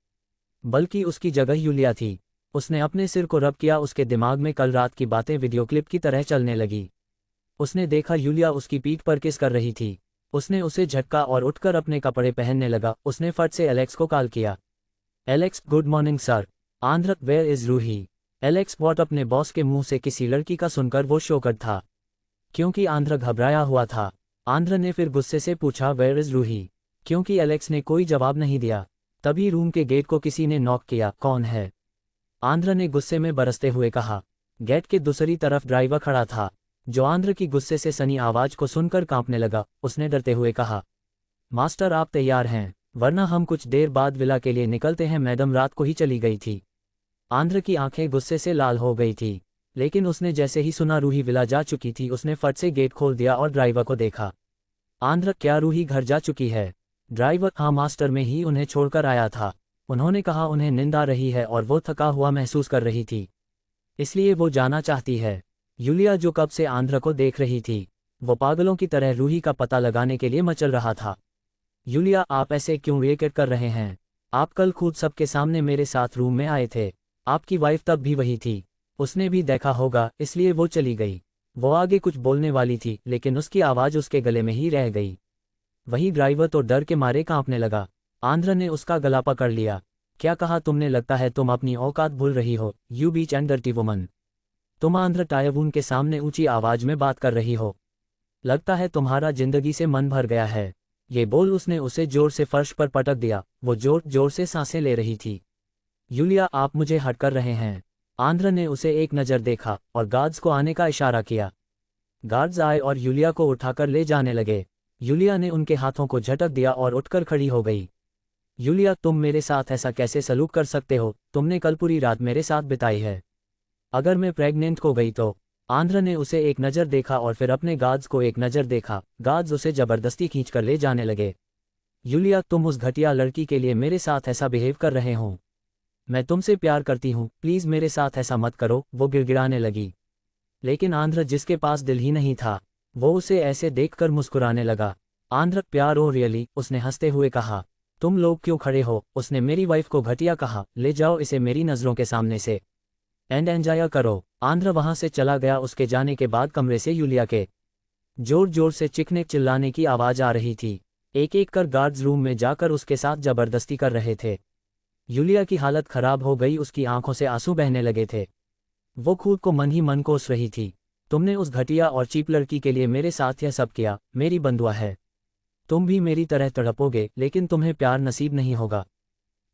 बल्कि उसकी जगह यूलिया थी। उसने अपने सिर को रब किया। उसके दिमाग में कल रात की बातें वीडियो क्लिप की तरह चलने लगी। उसने देखा यूलिया उसकी पीठ पर किस कर रही थी। उसने उसे झटका और उठकर अपने कपड़े पहनने लगा। उसने फट से एलेक्स को कॉल किया। Alex, good morning sir. Andhra, where is Ruhi? Alex what अपने बॉस के मुंह से किसी लड़की का सुनकर वो शॉक्ड था, क्योंकि आंध्र घबराया हुआ था। आंध्र ने फिर गुस्से से पूछा, वेयर इज रूही? क्योंकि एलेक्स ने कोई जवाब नहीं दिया, तभी रूम के गेट को किसी ने नॉक किया। कौन है? आंध्र ने गुस्से में बरसते हुए कहा। गेट के दूसरी तरफ ड्राइवर खड़ा था, जो आंध्र की गुस्से से सनी आवाज को सुनकर कांपने लगा। उसने डरते हुए कहा, मास्टर आप तैयार हैं, वरना हम कुछ देर बाद विला के लिए निकलते हैं। मैडम रात को ही चली गई थी। आंध्र की आंखें गुस्से से लाल हो गई थी, लेकिन उसने जैसे ही सुना रूही विला जा चुकी थी, उसने फट से गेट खोल दिया और ड्राइवर को देखा। आंध्र, क्या रूही घर जा चुकी है? ड्राइवर, हाँ मास्टर, में ही उन्हें छोड़कर आया था। उन्होंने कहा उन्हें नींद आ रही है और वो थका हुआ महसूस कर रही थी, इसलिए वो जाना चाहती है। यूलिया, जो कब से आंध्र को देख रही थी, वो पागलों की तरह रूही का पता लगाने के लिए मचल रहा था। यूलिया, आप ऐसे क्यों रिएक्ट कर रहे हैं? आप कल खुद सबके सामने मेरे साथ रूम में आए थे। आपकी वाइफ तब भी वही थी। उसने भी देखा होगा, इसलिए वो चली गई। वो आगे कुछ बोलने वाली थी, लेकिन उसकी आवाज़ उसके गले में ही रह गई। वही ड्राइवर तो डर के मारे कांपने लगा। आंध्र ने उसका गला पकड़ लिया। क्या कहा तुमने? लगता है तुम अपनी औकात भूल रही हो, you beach and dirty woman. तुम आंध्र टायवून के सामने ऊंची आवाज में बात कर रही हो। लगता है तुम्हारा जिंदगी से मन भर गया है। ये बोल उसने उसे जोर से फर्श पर पटक दिया। वो जोर जोर से सांसें ले रही थी। यूलिया, आप मुझे हट कर रहे हैं। आंध्र ने उसे एक नज़र देखा और गार्ड्स को आने का इशारा किया। गार्ड्स आए और यूलिया को उठाकर ले जाने लगे। यूलिया ने उनके हाथों को झटक दिया और उठकर खड़ी हो गई। यूलिया, तुम मेरे साथ ऐसा कैसे सलूक कर सकते हो? तुमने कल पूरी रात मेरे साथ बिताई है। अगर मैं प्रेग्नेंट हो गई तो? आंध्र ने उसे एक नज़र देखा और फिर अपने गार्ड्स को एक नज़र देखा। गार्ड्स उसे जबरदस्ती खींचकर ले जाने लगे। यूलिया, तुम उस घटिया लड़की के लिए मेरे साथ ऐसा बिहेव कर रहे हो। मैं तुमसे प्यार करती हूँ, प्लीज़ मेरे साथ ऐसा मत करो, वो गिड़गिड़ाने लगी। लेकिन आंध्र, जिसके पास दिल ही नहीं था, वो उसे ऐसे देखकर मुस्कुराने लगा। आंध्र, प्यार ओ रियली? उसने हंसते हुए कहा। तुम लोग क्यों खड़े हो? उसने मेरी वाइफ को घटिया कहा। ले जाओ इसे मेरी नज़रों के सामने से एंड एंजॉय करो। आंध्र वहां से चला गया। उसके जाने के बाद कमरे से यूलिया के जोर जोर से चीखने चिल्लाने की आवाज़ आ रही थी। एक एक कर गार्ड्स रूम में जाकर उसके साथ जबरदस्ती कर रहे थे। यूलिया की हालत खराब हो गई, उसकी आंखों से आंसू बहने लगे थे। वो खुद को मन ही मन कोस रही थी। तुमने उस घटिया और चीप लड़की के लिए मेरे साथ यह सब किया। मेरी बंधुआ है, तुम भी मेरी तरह तड़पोगे, लेकिन तुम्हें प्यार नसीब नहीं होगा।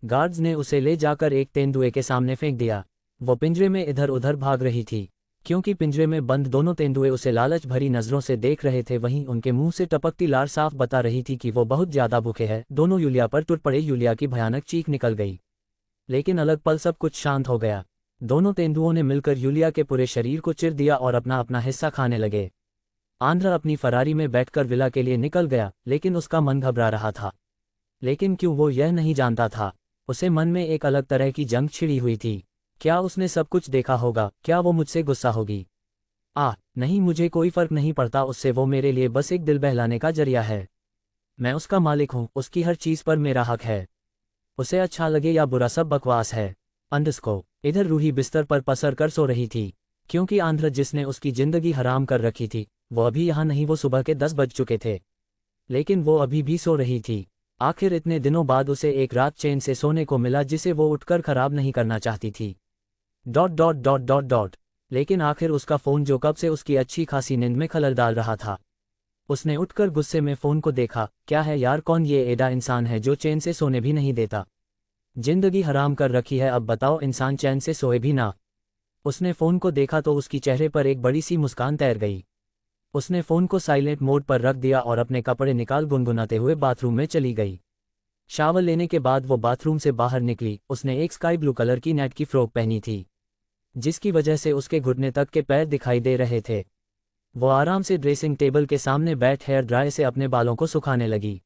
गार्ड्स ने उसे ले जाकर एक तेंदुए के सामने फेंक दिया। वो पिंजरे में इधर उधर भाग रही थी, क्योंकि पिंजरे में बंद दोनों तेंदुए उसे लालच भरी नज़रों से देख रहे थे। वहीं उनके मुंह से टपकती लार साफ बता रही थी कि वो बहुत ज़्यादा भूखे हैं। दोनों यूलिया पर टूट पड़े। यूलिया की भयानक चीख निकल गई, लेकिन अलग पल सब कुछ शांत हो गया। दोनों तेंदुओं ने मिलकर यूलिया के पूरे शरीर को चिर दिया और अपना अपना हिस्सा खाने लगे। आंध्र अपनी फरारी में बैठकर विला के लिए निकल गया, लेकिन उसका मन घबरा रहा था। लेकिन क्यों, वो यह नहीं जानता था। उसे मन में एक अलग तरह की जंग छिड़ी हुई थी। क्या उसने सब कुछ देखा होगा? क्या वो मुझसे गुस्सा होगी? नहीं, मुझे कोई फर्क नहीं पड़ता उससे। वो मेरे लिए बस एक दिल बहलाने का जरिया है। मैं उसका मालिक हूँ, उसकी हर चीज़ पर मेरा हक है। उसे अच्छा लगे या बुरा, सब बकवास है। अंडस्को। इधर रूही बिस्तर पर पसर कर सो रही थी, क्योंकि आंध्र, जिसने उसकी जिंदगी हराम कर रखी थी, वो अभी यहाँ नहीं। वो सुबह के 10 बज चुके थे, लेकिन वो अभी भी सो रही थी। आखिर इतने दिनों बाद उसे एक रात चैन से सोने को मिला, जिसे वो उठकर खराब नहीं करना चाहती थी। ... लेकिन आखिर उसका फ़ोन, जो कब से उसकी अच्छी खासी नींद में खलल डाल रहा था। उसने उठकर गुस्से में फ़ोन को देखा। क्या है यार, कौन ये एडा इंसान है जो चैन से सोने भी नहीं देता? जिंदगी हराम कर रखी है, अब बताओ इंसान चैन से सोए भी ना। उसने फ़ोन को देखा तो उसकी चेहरे पर एक बड़ी सी मुस्कान तैर गई। उसने फ़ोन को साइलेंट मोड पर रख दिया और अपने कपड़े निकाल गुनगुनाते हुए बाथरूम में चली गई। शावर लेने के बाद वो बाथरूम से बाहर निकली। उसने एक स्काई ब्लू कलर की नेट की फ्रॉक पहनी थी, जिसकी वजह से उसके घुटने तक के पैर दिखाई दे रहे थे। वो आराम से ड्रेसिंग टेबल के सामने बैठ हेयर ड्रायर से अपने बालों को सुखाने लगी।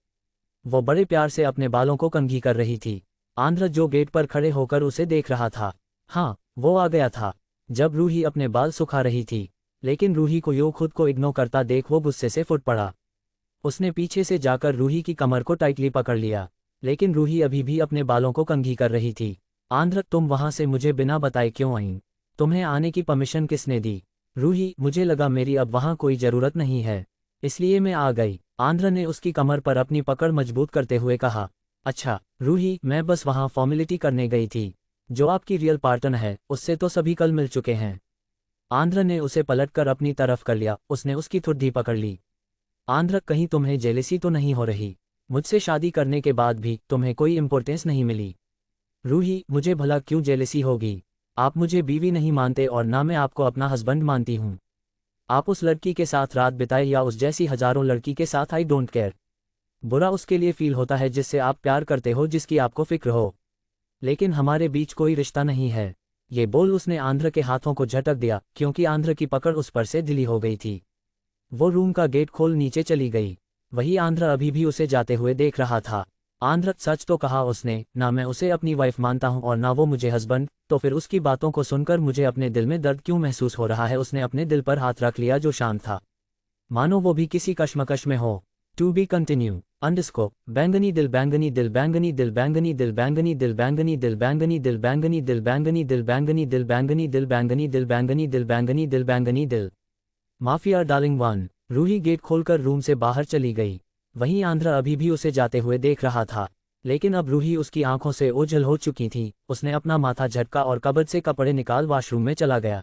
वो बड़े प्यार से अपने बालों को कंघी कर रही थी। आंध्र, जो गेट पर खड़े होकर उसे देख रहा था, हाँ, वो आ गया था जब रूही अपने बाल सुखा रही थी। लेकिन रूही को यूं खुद को इग्नोर करता देख वो गुस्से से फुट पड़ा। उसने पीछे से जाकर रूही की कमर को टाइटली पकड़ लिया, लेकिन रूही अभी भी अपने बालों को कंघी कर रही थी। आंध्र, तुम वहां से मुझे बिना बताए क्यों आई? तुम्हें आने की परमिशन किसने दी? रूही, मुझे लगा मेरी अब वहां कोई जरूरत नहीं है, इसलिए मैं आ गई। आंध्र ने उसकी कमर पर अपनी पकड़ मजबूत करते हुए कहा। अच्छा रूही, मैं बस वहां फॉर्मेलिटी करने गई थी। जो आपकी रियल पार्टनर है उससे तो सभी कल मिल चुके हैं। आंध्र ने उसे पलटकर अपनी तरफ कर लिया, उसने उसकी ठुड्डी पकड़ ली। आंध्र, कहीं तुम्हें जेलेसी तो नहीं हो रही? मुझसे शादी करने के बाद भी तुम्हें कोई इंपॉर्टेंस नहीं मिली। रूही, मुझे भला क्यों जेलेसी होगी? आप मुझे बीवी नहीं मानते और ना मैं आपको अपना हस्बैंड मानती हूँ। आप उस लड़की के साथ रात बिताए या उस जैसी हजारों लड़की के साथ, आई डोंट केयर। बुरा उसके लिए फील होता है जिससे आप प्यार करते हो, जिसकी आपको फिक्र हो, लेकिन हमारे बीच कोई रिश्ता नहीं है। ये बोल उसने आंध्र के हाथों को झटक दिया, क्योंकि आंध्र की पकड़ उस पर से ढीली हो गई थी। वो रूम का गेट खोल नीचे चली गई। वही आंध्र अभी भी उसे जाते हुए देख रहा था। आंध्र, सच तो कहा उसने, ना मैं उसे अपनी वाइफ मानता हूं और ना वो मुझे हस्बैंड, तो फिर उसकी बातों को सुनकर मुझे अपने दिल में दर्द क्यों महसूस हो रहा है? उसने अपने दिल पर हाथ रख लिया जो शांत था, मानो वो भी किसी कश्मकश में हो। टू बी कंटिन्यू अंडरस्कोर बैंगनी दिल बैंगनी दिल बैंगनी दिल बैंगनी दिल बैंगनी दिल बैंगनी दिल बैंगनी दिल बैंगनी दिल बैंगनी दिल बैंगनी दिल बैंगनी दिल बैंगनी दिल बैंगनी दिल बैंगनी दिल बैंगनी दिल। Mafia darling one. Ruhi gate खोलकर रूम से बाहर चली गई। वहीं आंध्र अभी भी उसे जाते हुए देख रहा था, लेकिन अब रूही उसकी आंखों से ओझल हो चुकी थी। उसने अपना माथा झटका और कबर्ड से कपड़े निकाल वॉशरूम में चला गया।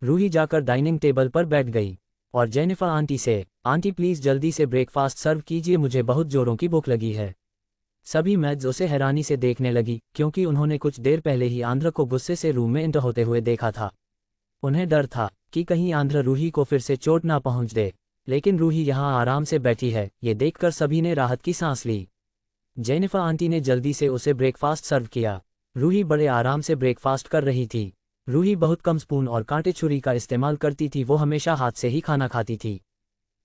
रूही जाकर डाइनिंग टेबल पर बैठ गई और जेनिफर आंटी से, आंटी प्लीज जल्दी से ब्रेकफास्ट सर्व कीजिए, मुझे बहुत जोरों की भूख लगी है। सभी मैड्स उसे हैरानी से देखने लगी, क्योंकि उन्होंने कुछ देर पहले ही आंध्र को गुस्से से रूम में एंटर होते हुए देखा था। उन्हें डर था कि कहीं आंध्र रूही को फिर से चोट ना पहुंच दे, लेकिन रूही यहाँ आराम से बैठी है, ये देखकर सभी ने राहत की सांस ली। जेनिफर आंटी ने जल्दी से उसे ब्रेकफास्ट सर्व किया। रूही बड़े आराम से ब्रेकफास्ट कर रही थी। रूही बहुत कम स्पून और कांटे छुरी का इस्तेमाल करती थी, वो हमेशा हाथ से ही खाना खाती थी,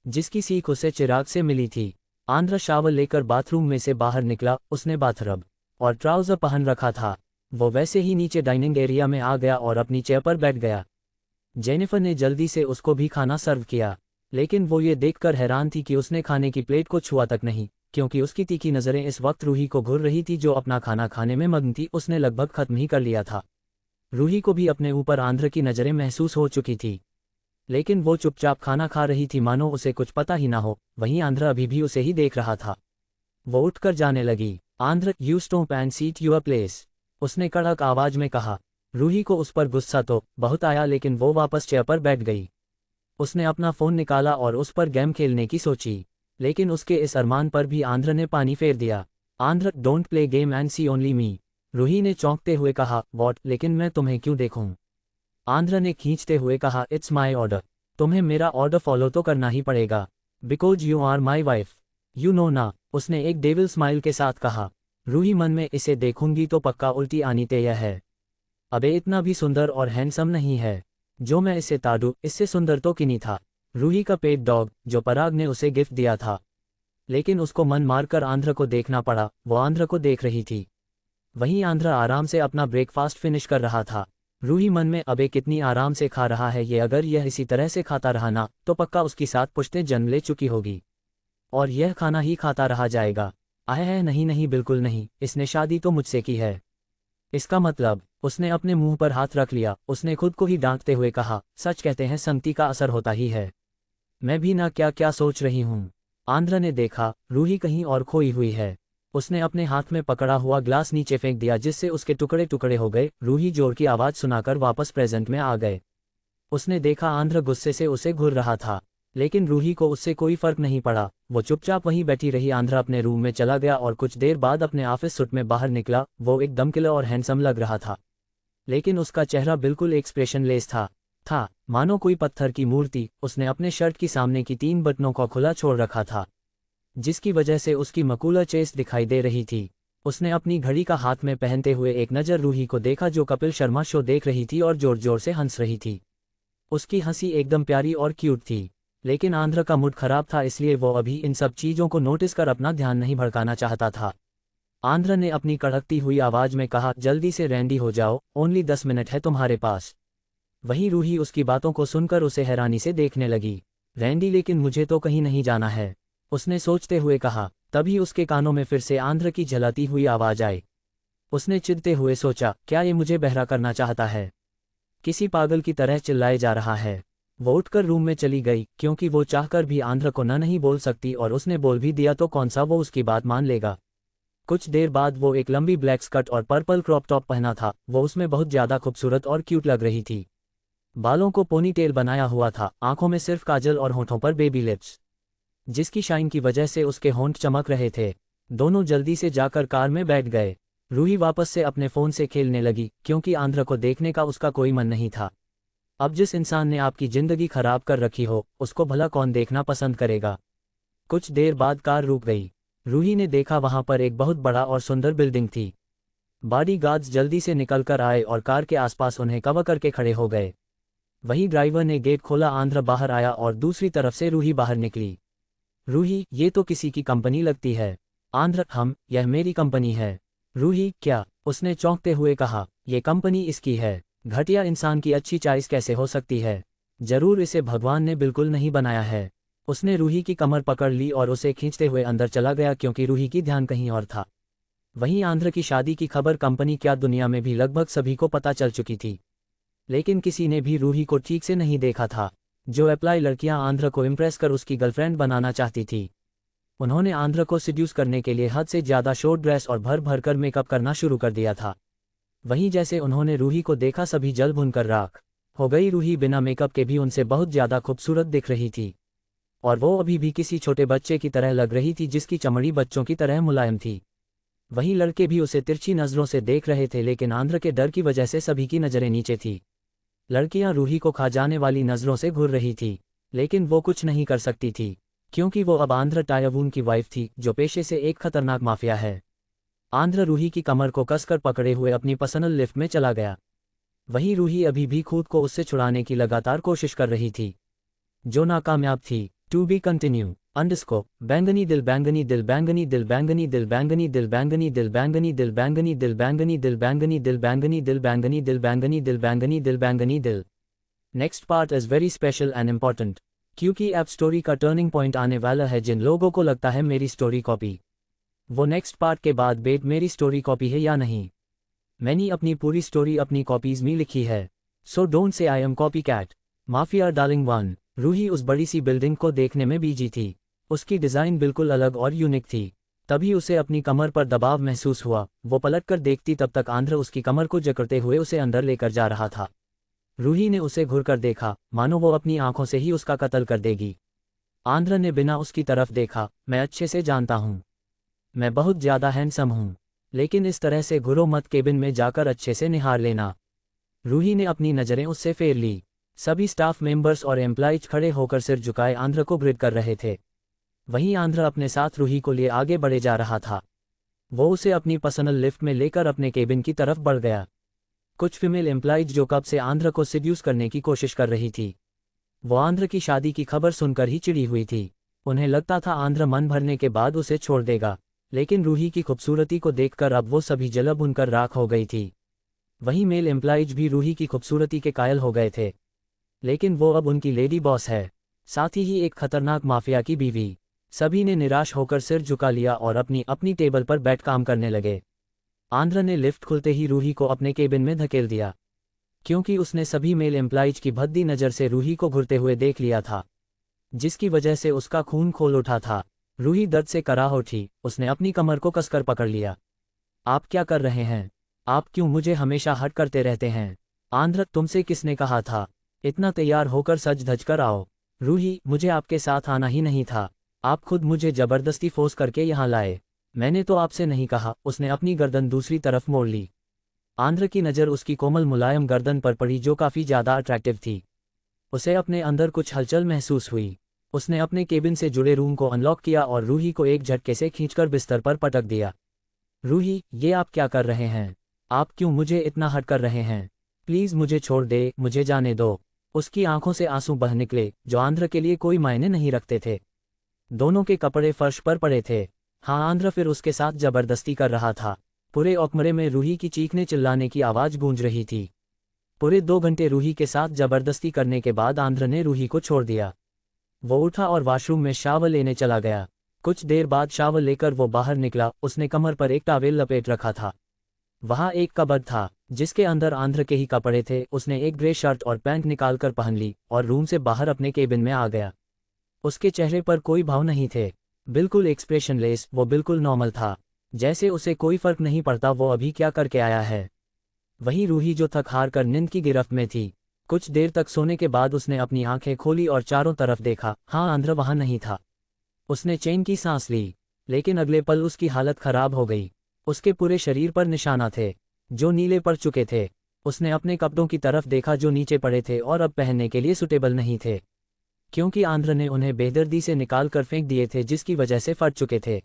जिसकी सीख उसे चिराग से मिली थी। आंध्र शावर लेकर बाथरूम में से बाहर निकला। उसने बाथरब और ट्राउजर पहन रखा था। वो वैसे ही नीचे डाइनिंग एरिया में आ गया और अपनी चेयर पर बैठ गया। जेनिफर ने जल्दी से उसको भी खाना सर्व किया, लेकिन वो ये देखकर हैरान थी कि उसने खाने की प्लेट को छुआ तक नहीं, क्योंकि उसकी तीखी नज़रें इस वक्त रूही को घूर रही थी, जो अपना खाना खाने में मग्न थी। उसने लगभग खत्म ही कर लिया था। रूही को भी अपने ऊपर आंध्र की नज़रें महसूस हो चुकी थी, लेकिन वो चुपचाप खाना खा रही थी, मानो उसे कुछ पता ही ना हो। वहीं आंध्र अभी भी उसे ही देख रहा था। वो उठकर जाने लगी। Andhra, you stop and seat your place, उसने कड़क आवाज में कहा। रूही को उस पर गुस्सा तो बहुत आया, लेकिन वो वापस चेयर पर बैठ गई। उसने अपना फ़ोन निकाला और उस पर गेम खेलने की सोची, लेकिन उसके इस अरमान पर भी आंध्र ने पानी फेर दिया। Andhra, don't play game and see only me, Ruhi ने चौंकते हुए कहा। वॉट? लेकिन मैं तुम्हें क्यों देखूं? आंध्र ने खींचते हुए कहा। इट्स माई ऑर्डर, तुम्हें मेरा ऑर्डर फॉलो तो करना ही पड़ेगा, because you are my wife, you know ना, उसने एक डेविल स्माइल के साथ कहा। रूही मन में, इसे देखूंगी तो पक्का उल्टी आनी तय है। अबे इतना भी सुंदर और हैंडसम नहीं है जो मैं इसे ताड़ू, इससे सुंदर तो किनी था। रूही का पेट डॉग जो पराग ने उसे गिफ्ट दिया था, लेकिन उसको मन मारकर आंध्र को देखना पड़ा। वो आंध्र को देख रही थी। वहीं आंध्र आराम से अपना ब्रेकफास्ट फिनिश कर रहा था। रूही मन में, अबे कितनी आराम से खा रहा है ये, अगर यह इसी तरह से खाता रहा ना तो पक्का उसकी 7 पुश्तें जन्म ले चुकी होगी और यह खाना ही खाता रहा जाएगा। आह है, नहीं नहीं, बिल्कुल नहीं, इसने शादी तो मुझसे की है। इसका मतलब? उसने अपने मुंह पर हाथ रख लिया। उसने खुद को ही डांटते हुए कहा, सच कहते हैं संगति का असर होता ही है। मैं भी ना क्या क्या सोच रही हूँ। आंध्र ने देखा रूही कहीं और खोई हुई है। उसने अपने हाथ में पकड़ा हुआ ग्लास नीचे फेंक दिया, जिससे उसके टुकड़े टुकड़े हो गए। रूही जोर की आवाज़ सुनाकर वापस प्रेजेंट में आ गए। उसने देखा आंध्र गुस्से से उसे घूर रहा था, लेकिन रूही को उससे कोई फर्क नहीं पड़ा। वो चुपचाप वहीं बैठी रही। आंध्र अपने रूम में चला गया और कुछ देर बाद अपने ऑफिस सूट में बाहर निकला। वो एकदम किलर और हैंडसम लग रहा था, लेकिन उसका चेहरा बिल्कुल एक्सप्रेशनलेस था मानो कोई पत्थर की मूर्ति। उसने अपने शर्ट की सामने की 3 बटनों को खुला छोड़ रखा था, जिसकी वजह से उसकी मकुलर चेस्ट दिखाई दे रही थी। उसने अपनी घड़ी का हाथ में पहनते हुए एक नज़र रूही को देखा, जो कपिल शर्मा शो देख रही थी और जोर जोर से हंस रही थी। उसकी हंसी एकदम प्यारी और क्यूट थी, लेकिन आंध्र का मूड खराब था, इसलिए वो अभी इन सब चीज़ों को नोटिस कर अपना ध्यान नहीं भड़काना चाहता था। आंध्र ने अपनी कड़कती हुई आवाज़ में कहा, जल्दी से रेडी हो जाओ, ओनली 10 मिनट है तुम्हारे पास। वहीं रूही उसकी बातों को सुनकर उसे हैरानी से देखने लगी। रेडी? लेकिन मुझे तो कहीं नहीं जाना है, उसने सोचते हुए कहा। तभी उसके कानों में फिर से आंध्र की झलाती हुई आवाज़ आई। उसने चिढ़ते हुए सोचा, क्या ये मुझे बहरा करना चाहता है? किसी पागल की तरह चिल्लाए जा रहा है। वो उठकर रूम में चली गई, क्योंकि वो चाहकर भी आंध्र को न नहीं बोल सकती, और उसने बोल भी दिया तो कौन सा वो उसकी बात मान लेगा। कुछ देर बाद वो एक लंबी ब्लैक स्कर्ट और पर्पल क्रॉप टॉप पहना था। वो उसमें बहुत ज़्यादा खूबसूरत और क्यूट लग रही थी। बालों को पोनीटेल बनाया हुआ था, आंखों में सिर्फ काजल और होठों पर बेबी लिप्स, जिसकी शाइन की वजह से उसके होंठ चमक रहे थे। दोनों जल्दी से जाकर कार में बैठ गए। रूही वापस से अपने फ़ोन से खेलने लगी, क्योंकि आंध्र को देखने का उसका कोई मन नहीं था। अब जिस इंसान ने आपकी ज़िंदगी खराब कर रखी हो, उसको भला कौन देखना पसंद करेगा। कुछ देर बाद कार रुक गई। रूही ने देखा वहां पर एक बहुत बड़ा और सुंदर बिल्डिंग थी। बॉडीगार्ड्स जल्दी से निकलकर आए और कार के आसपास उन्हें कवर करके खड़े हो गए। वही ड्राइवर ने गेट खोला, आंध्र बाहर आया और दूसरी तरफ से रूही बाहर निकली। रूही, ये तो किसी की कंपनी लगती है। आंध्र, यह मेरी कंपनी है। रूही, क्या? उसने चौंकते हुए कहा, यह कंपनी इसकी है। घटिया इंसान की अच्छी चॉइस कैसे हो सकती है? जरूर इसे भगवान ने बिल्कुल नहीं बनाया है। उसने रूही की कमर पकड़ ली और उसे खींचते हुए अंदर चला गया, क्योंकि रूही की ध्यान कहीं और था। वहीं आंध्र की शादी की खबर कंपनी क्या दुनिया में भी लगभग सभी को पता चल चुकी थी। लेकिन किसी ने भी रूही को ठीक से नहीं देखा था। जो अप्लाई लड़कियां आंध्र को इम्प्रेस कर उसकी गर्लफ्रेंड बनाना चाहती थी, उन्होंने आंध्र को सिड्यूस करने के लिए हद से ज़्यादा शॉर्ट ड्रेस और भर भर कर मेकअप करना शुरू कर दिया था। वहीं जैसे उन्होंने रूही को देखा, सभी जल भुनकर राख हो गई। रूही बिना मेकअप के भी उनसे बहुत ज़्यादा खूबसूरत दिख रही थी, और वो अभी भी किसी छोटे बच्चे की तरह लग रही थी जिसकी चमड़ी बच्चों की तरह मुलायम थी। वहीं लड़के भी उसे तिरछी नज़रों से देख रहे थे, लेकिन आंध्र के डर की वजह से सभी की नज़रें नीचे थी। लड़कियां रूही को खा जाने वाली नज़रों से घूर रही थी, लेकिन वो कुछ नहीं कर सकती थी, क्योंकि वो अब आंध्र टायवून की वाइफ थी, जो पेशे से एक खतरनाक माफिया है। आंध्र रूही की कमर को कसकर पकड़े हुए अपनी पर्सनल लिफ्ट में चला गया। वहीं रूही अभी भी खुद को उससे छुड़ाने की लगातार कोशिश कर रही थी, जो नाकामयाब थी। टू बी कंटिन्यू अंडरस्कोप बैंगनी दिल बैंगनी दिल बैंगनी दिल बैंगनी दिल बैंगनी दिल बैंगनी दिल बैंगनी दिल बैंगनी दिल बैंगनी दिल बैंगनी दिल बैंगनी दिल बैंगनी दिल बैंगनी दिल बैंगनी दिल बैंगनी दिल। Next part is very special and important, क्योंकि अब स्टोरी का टर्निंग पॉइंट आने वाला है। जिन लोगों को लगता है मेरी स्टोरी कॉपी, वो नेक्स्ट पार्ट के बाद बेट मेरी स्टोरी कॉपी है या नहीं। मैंने अपनी पूरी स्टोरी अपनी कॉपीज में लिखी है, so don't say I am copy cat. Mafia darling 1। Ruhi उस बड़ी सी बिल्डिंग को देखने में बिजी थी। उसकी डिज़ाइन बिल्कुल अलग और यूनिक थी। तभी उसे अपनी कमर पर दबाव महसूस हुआ। वो पलटकर देखती, तब तक आंध्र उसकी कमर को जकड़ते हुए उसे अंदर लेकर जा रहा था। रूही ने उसे घुरकर देखा, मानो वो अपनी आंखों से ही उसका कत्ल कर देगी। आंध्र ने बिना उसकी तरफ देखा, मैं अच्छे से जानता हूँ, मैं बहुत ज़्यादा हैंडसम हूँ, लेकिन इस तरह से घुरो मत, केबिन में जाकर अच्छे से निहार लेना। रूही ने अपनी नज़रें उससे फेर ली। सभी स्टाफ मेंबर्स और एम्प्लॉइज खड़े होकर सिर झुकाए आंध्र को ग्रिड कर रहे थे। वहीं आंध्र अपने साथ रूही को लिए आगे बढ़े जा रहा था। वो उसे अपनी पर्सनल लिफ्ट में लेकर अपने केबिन की तरफ बढ़ गया। कुछ फीमेल एम्प्लॉइज जो कब से आंध्र को सिड्यूस करने की कोशिश कर रही थी, वो आंध्र की शादी की खबर सुनकर ही चिढ़ी हुई थी। उन्हें लगता था आंध्र मन भरने के बाद उसे छोड़ देगा, लेकिन रूही की खूबसूरती को देखकर अब वो सभी जल भुनकर राख हो गई थी। वहीं मेल एम्प्लॉइज भी रूही की खूबसूरती के कायल हो गए थे, लेकिन वो अब उनकी लेडी बॉस है, साथ ही एक खतरनाक माफिया की बीवी। सभी ने निराश होकर सिर झुका लिया और अपनी अपनी टेबल पर बैठ काम करने लगे। आंध्र ने लिफ्ट खुलते ही रूही को अपने केबिन में धकेल दिया, क्योंकि उसने सभी मेल एम्प्लॉइज की भद्दी नज़र से रूही को घुरते हुए देख लिया था, जिसकी वजह से उसका खून खोल उठा था। रूही दर्द से कराह उठी। उसने अपनी कमर को कसकर पकड़ लिया। आप क्या कर रहे हैं? आप क्यों मुझे हमेशा हट करते रहते हैं? आंध्र, तुमसे किसने कहा था? इतना तैयार होकर सज धज कर आओ। रूही, मुझे आपके साथ आना ही नहीं था, आप खुद मुझे जबरदस्ती फोर्स करके यहाँ लाए। मैंने तो आपसे नहीं कहा। उसने अपनी गर्दन दूसरी तरफ मोड़ ली। आंध्र की नज़र उसकी कोमल मुलायम गर्दन पर पड़ी, जो काफ़ी ज़्यादा अट्रैक्टिव थी। उसे अपने अंदर कुछ हलचल महसूस हुई। उसने अपने केबिन से जुड़े रूम को अनलॉक किया और रूही को एक झटके से खींचकर बिस्तर पर पटक दिया। रूही, ये आप क्या कर रहे हैं? आप क्यों मुझे इतना हट कर रहे हैं? प्लीज़ मुझे छोड़ दे, मुझे जाने दो। उसकी आंखों से आंसू बह निकले, जो आंध्र के लिए कोई मायने नहीं रखते थे। दोनों के कपड़े फर्श पर पड़े थे। हाँ, आंध्र फिर उसके साथ जबरदस्ती कर रहा था। पूरे कमरे में रूही की चीखने चिल्लाने की आवाज़ गूंज रही थी। पूरे 2 घंटे रूही के साथ जबरदस्ती करने के बाद आंध्र ने रूही को छोड़ दिया। वो उठा और वॉशरूम में शावर लेने चला गया। कुछ देर बाद शावर लेकर वो बाहर निकला। उसने कमर पर एक टॉवेल लपेट रखा था। वहाँ एक कबर्ड था जिसके अंदर आंध्र के ही कपड़े थे। उसने एक ग्रे शर्ट और पैंट निकालकर पहन ली और रूम से बाहर अपने केबिन में आ गया। उसके चेहरे पर कोई भाव नहीं थे, बिल्कुल एक्सप्रेशनलेस। वो बिल्कुल नॉर्मल था, जैसे उसे कोई फर्क नहीं पड़ता वो अभी क्या करके आया है। वही रूही जो थक हार कर नींद की गिरफ्त में थी। कुछ देर तक सोने के बाद उसने अपनी आंखें खोली और चारों तरफ देखा। हाँ, आंध्र वहां नहीं था। उसने चैन की सांस ली, लेकिन अगले पल उसकी हालत खराब हो गई। उसके पूरे शरीर पर निशाना थे जो नीले पड़ चुके थे। उसने अपने कपड़ों की तरफ देखा जो नीचे पड़े थे और अब पहनने के लिए सुटेबल नहीं थे, क्योंकि आंध्र ने उन्हें बेदर्दी से निकाल कर फेंक दिए थे, जिसकी वजह से फट चुके थे।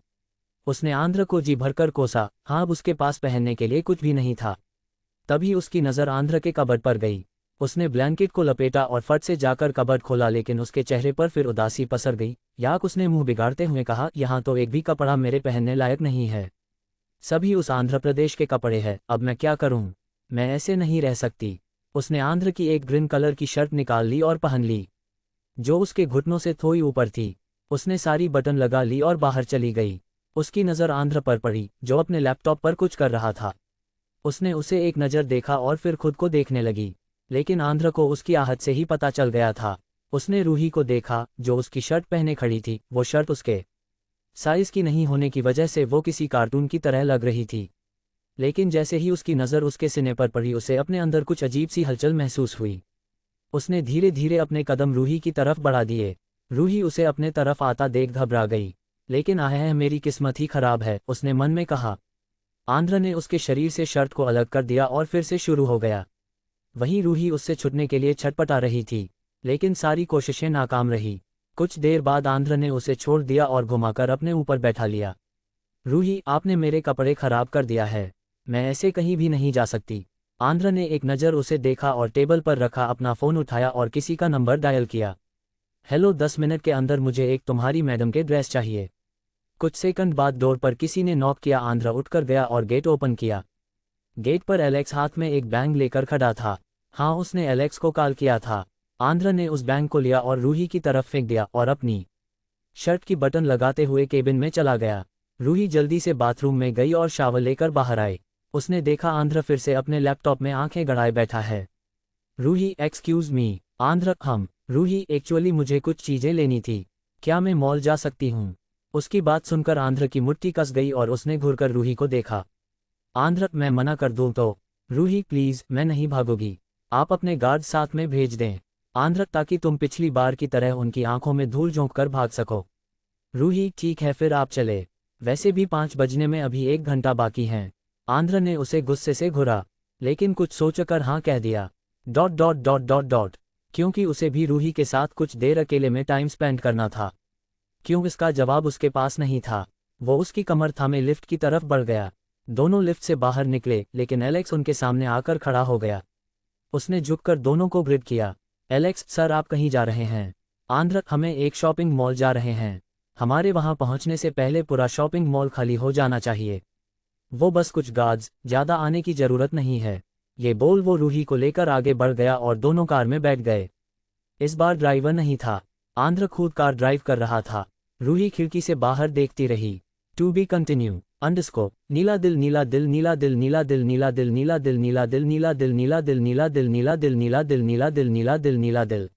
उसने आंध्र को जी भरकर कोसा। हाँ, अब उसके पास पहनने के लिए कुछ भी नहीं था। तभी उसकी नज़र आंध्र के कबर्ड पर गई। उसने ब्लैंकेट को लपेटा और फट से जाकर कबर्ड खोला, लेकिन उसके चेहरे पर फिर उदासी पसर गई। याक, उसने मुंह बिगाड़ते हुए कहा, यहाँ तो एक भी कपड़ा मेरे पहनने लायक नहीं है। सभी उस आंध्र प्रदेश के कपड़े हैं। अब मैं क्या करूं? मैं ऐसे नहीं रह सकती। उसने आंध्र की एक ग्रीन कलर की शर्ट निकाल ली और पहन ली, जो उसके घुटनों से थोड़ी ऊपर थी। उसने सारी बटन लगा ली और बाहर चली गई। उसकी नज़र आंध्र पर पड़ी, जो अपने लैपटॉप पर कुछ कर रहा था। उसने उसे एक नज़र देखा और फिर खुद को देखने लगी, लेकिन आंध्र को उसकी आहट से ही पता चल गया था। उसने रूही को देखा, जो उसकी शर्ट पहने खड़ी थी। वो शर्ट उसके साइज की नहीं होने की वजह से वो किसी कार्टून की तरह लग रही थी। लेकिन जैसे ही उसकी नज़र उसके सीने पर पड़ी, उसे अपने अंदर कुछ अजीब सी हलचल महसूस हुई। उसने धीरे धीरे अपने कदम रूही की तरफ बढ़ा दिए। रूही उसे अपने तरफ आता देख घबरा गई। लेकिन आह, मेरी किस्मत ही खराब है, उसने मन में कहा। आंध्र ने उसके शरीर से शर्ट को अलग कर दिया और फिर से शुरू हो गया। वहीं रूही उससे छुटने के लिए छटपटा रही थी, लेकिन सारी कोशिशें नाकाम रही। कुछ देर बाद आंध्र ने उसे छोड़ दिया और घुमाकर अपने ऊपर बैठा लिया। रूही, आपने मेरे कपड़े खराब कर दिया है। मैं ऐसे कहीं भी नहीं जा सकती। आंध्र ने एक नज़र उसे देखा और टेबल पर रखा अपना फ़ोन उठाया और किसी का नंबर डायल किया। हेलो, 10 मिनट के अंदर मुझे एक तुम्हारी मैडम के ड्रेस चाहिए। कुछ सेकंड बाद डोर पर किसी ने नॉक किया। आंध्र उठकर गया और गेट ओपन किया। गेट पर एलेक्स हाथ में एक बैंग लेकर खड़ा था। हाँ, उसने एलेक्स को कॉल किया था। आंध्र ने उस बैंग को लिया और रूही की तरफ फेंक दिया और अपनी शर्ट की बटन लगाते हुए केबिन में चला गया। रूही जल्दी से बाथरूम में गई और शावर लेकर बाहर आई। उसने देखा आंध्र फिर से अपने लैपटॉप में आंखें गड़ाए बैठा है। Ruhi, excuse me. Andhra, Ruhi, actually मुझे कुछ चीज़ें लेनी थी। क्या मैं मॉल जा सकती हूँ? उसकी बात सुनकर आंध्र की मुट्ठी कस गई और उसने घूरकर रूही को देखा। आंध्र, मैं मना कर दूं तो? रूही, प्लीज, मैं नहीं भागूंगी। आप अपने गार्ड साथ में भेज दें। आंध्र, ताकि तुम पिछली बार की तरह उनकी आंखों में धूल झोंक कर भाग सको। रूही, ठीक है, फिर आप चले। वैसे भी 5 बजने में अभी 1 घंटा बाकी है। आंध्र ने उसे गुस्से से घुरा, लेकिन कुछ सोचकर हाँ कह दिया। Dot dot dot dot dot क्योंकि उसे भी रूही के साथ कुछ देर अकेले में टाइम स्पेंड करना था। क्यों, इसका जवाब उसके पास नहीं था। वो उसकी कमर थामे लिफ्ट की तरफ बढ़ गया। दोनों लिफ्ट से बाहर निकले, लेकिन एलेक्स उनके सामने आकर खड़ा हो गया। उसने झुककर दोनों को ग्रिड किया। एलेक्स, सर, आप कहीं जा रहे हैं? आंध्र, हमें एक शॉपिंग मॉल जा रहे हैं। हमारे वहां पहुंचने से पहले पूरा शॉपिंग मॉल खाली हो जाना चाहिए। वो बस कुछ गार्ड्स, ज़्यादा आने की ज़रूरत नहीं है। ये बोल वो रूही को लेकर आगे बढ़ गया और दोनों कार में बैठ गए। इस बार ड्राइवर नहीं था, आंध्र खुद कार ड्राइव कर रहा था। रूही खिड़की से बाहर देखती रही। टू बी कंटिन्यू अंडरस्कोर नीला दिल नीला दिल नीला दिल नीला दिल नीला दिल नीला दिल नीला दिल नीला दिल नीला दिल नीला दिल नीला दिल नीला दिल नीला दिल नीला दिल नीला दिल।